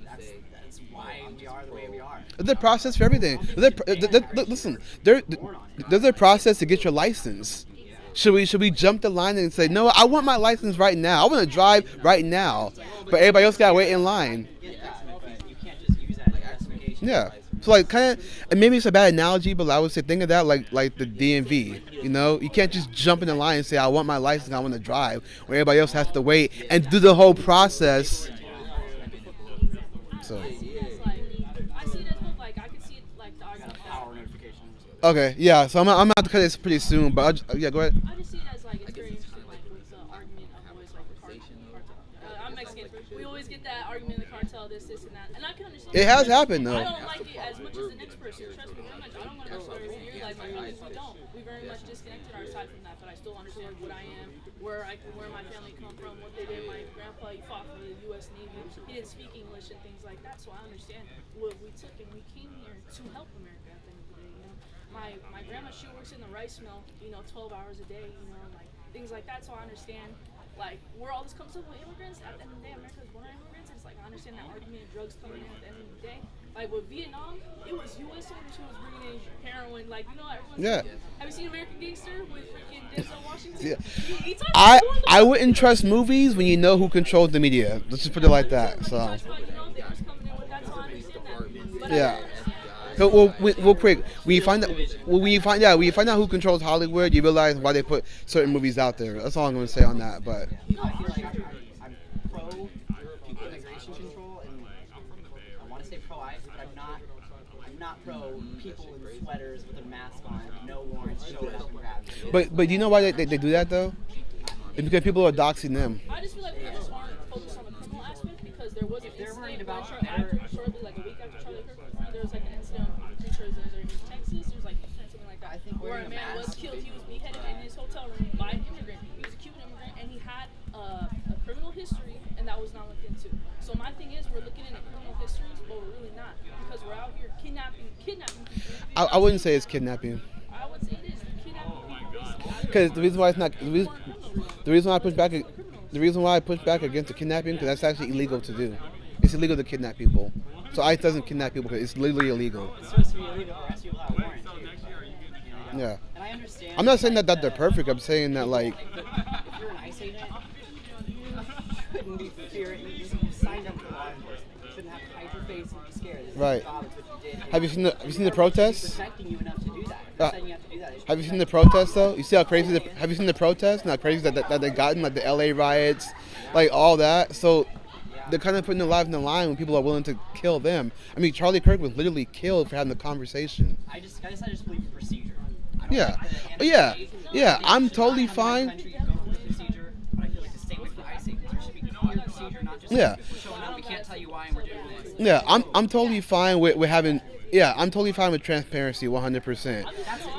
That's why we are the way we are. There's a process for everything. Listen, there's a process to get your license. Should we jump the line and say, no, I want my license right now. I want to drive right now. But everybody else got to wait in line. But you can't just use that as justification. Yeah. So like kind of, and maybe it's a bad analogy, but I would say think of that like the DMV. You can't just jump in the line and say I want my license, I want to drive, where everybody else has to wait and do the whole process. So. I see it as both, like, I can see it like the argument of Power notification. Okay, yeah. So I'm gonna have to cut this pretty soon, but yeah, go ahead. I just see it as like it's very interesting, like with the argument of always like the cartel. I'm Mexican. We always get that argument of the cartel, this, and that, and I can understand. It has happened though. I don't like it as much as the next person. Trust me very much. I don't want to know stories in your life, my feelings. We don't. We very much disconnected ourselves from that, but I still understand what I am, where my family come from, what they did. My grandpa, he fought for the U.S. Navy. He didn't speak English and things like that, so I understand what we took, and we came here to help America at the end of the day. My grandma, she works in the rice mill, 12 hours a day, like things like that. So I understand, like, where all this comes up with immigrants. At the end of the day, America's born on immigrants. It's like I understand that argument of drugs coming in at the end of the day. Like with Vietnam, it was U.S. soldiers who was bringing in heroin. Like everyone's Yeah. like, have you seen American Gangster with freaking Denzel Washington? Yeah. He talks about doing the I wouldn't trust movies when you know who controls the media. Let's just put it like that. So. They was coming in with that, so I understand that. But Yeah. So, well, real quick, when you find out who controls Hollywood, you realize why they put certain movies out there. That's all I'm going to say on that. But I feel like I'm pro immigration control, and I want to say pro ICE, but I'm not pro people in sweaters with a mask on, no warrants, show up and grab you. But do you know why they do that though? It's because people are doxing them. I just feel like we just aren't focused on the criminal aspect, because there was an They're worried incident about shortly, like a week after Charlie Kirk was born, there was like an incident, I'm pretty sure it was in Texas, there was like something like that, I think where a wearing a man was mask- killed. He was beheaded in his hotel room by an immigrant. He was a Cuban immigrant, and he had a criminal history, and that was not looked into. So my thing is, we're looking into criminal histories, but we're really not, because we're out here kidnapping people. I wouldn't say it's kidnapping. I would say it is kidnapping people. Because the reason why it's not the reason why I push back against the kidnapping, because that's actually illegal to do. It's illegal to kidnap people. So ICE doesn't kidnap people because it's literally illegal. It's supposed to be illegal for us people without warrants. Yeah. And I understand. I'm not saying that they're perfect. I'm saying that like. If you're an ICE agent, you shouldn't be fearing. You signed up for law enforcement. You shouldn't have to hide your face and be scared. This is Right. your job. It's what you did. Have you seen the protests? Protecting you enough to do that. They're Uh, saying you have to do that. Have you seen the protests though? You see how crazy? Have you seen the protests? And how crazy that they gotten, like the LA riots, like all that. So they're kind of putting their lives in the line when people are willing to kill them. I mean, Charlie Kirk was literally killed for having the conversation. I just believe in procedure. I don't Yeah, like the yeah, NSA. yeah. They I'm should totally not come to my fine. country and go through the procedure, but I feel like the same way for ICE agents. There should be clear procedure, not just Yeah. showing up. We can't tell you why, and we're doing this. Yeah, I'm totally fine with having. Yeah, I'm totally fine with transparency, 100%.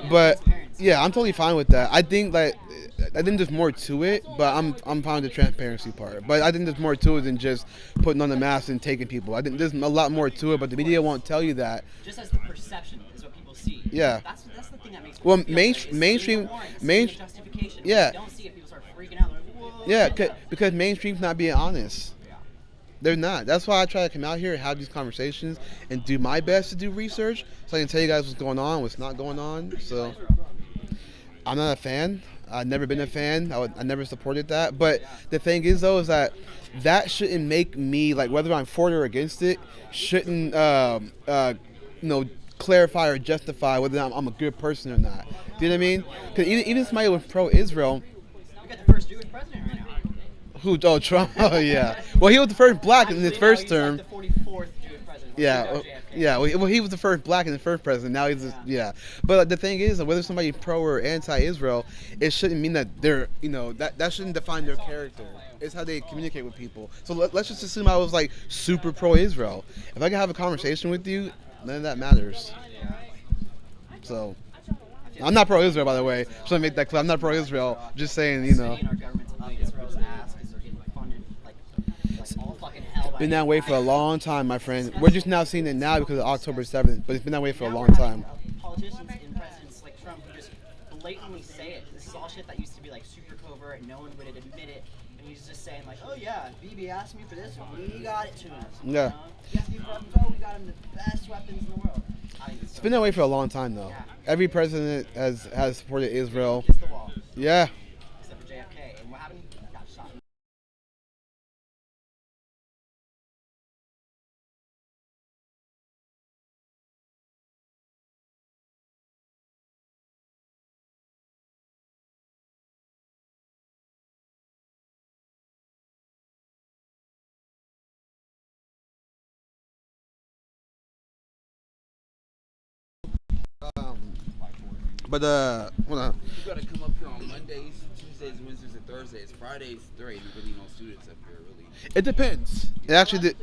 But yeah, I'm totally fine with that. I think there's more to it, but I'm fine with the transparency part. But I think there's more to it than just putting on the mask and taking people. I think there's a lot more to it, but the media won't tell you that. Just as the perception is what people see. Yeah. That's the thing that makes. Well, people feel mainstream- like it's main- the justification. Yeah. When you don't see it, people start freaking out. They're like, whoa. Yeah, because mainstream's not being honest. They're not. That's why I try to come out here and have these conversations and do my best to do research so I can tell you guys what's going on, what's not going on. So I'm not a fan. I've never been a fan. I never supported that. But the thing is, though, is that shouldn't make me, like, whether I'm for it or against it, shouldn't, clarify or justify whether I'm a good person or not. Do you know what I mean? Because even somebody was pro-Israel. We got the first Jewish president right now. Who? Oh, Trump. Oh, yeah. Well, he was the first black in his first term. He's like the 44th Jewish president. Yeah, yeah. Well, he was the first black and the first president. Now he's yeah. But the thing is, whether somebody's pro or anti-Israel, it shouldn't mean that they're that shouldn't define their character. It's how they communicate with people. So let's just assume I was like super pro-Israel. If I can have a conversation with you, none of that matters. So I'm not pro-Israel, by the way. Just want to make that clear. I'm not pro-Israel. Just saying, Our government's up Israel's ass because they're getting funded like all fucking hell. Been that way for a long time, my friend. We're just now seeing it now because of October 7th, but it's been that way for a long time. Politicians and presidents like Trump who just blatantly say it. This is all shit that used to be like super covert and no one would admit it. And he's just saying like, oh yeah, Bibi asked me for this and we got it to him. Yeah. He asked me for weapons, we got him the best weapons in the world. It's been that way for a long time, though. Yeah. Every president has supported Israel. Against the wall. Yeah. Except for JFK. And what happened? He got shot. But hold on. You gotta come up here on Mondays, Tuesdays, Wednesdays, and Thursdays. Fridays, there ain't really no students up here, really. It depends. It actually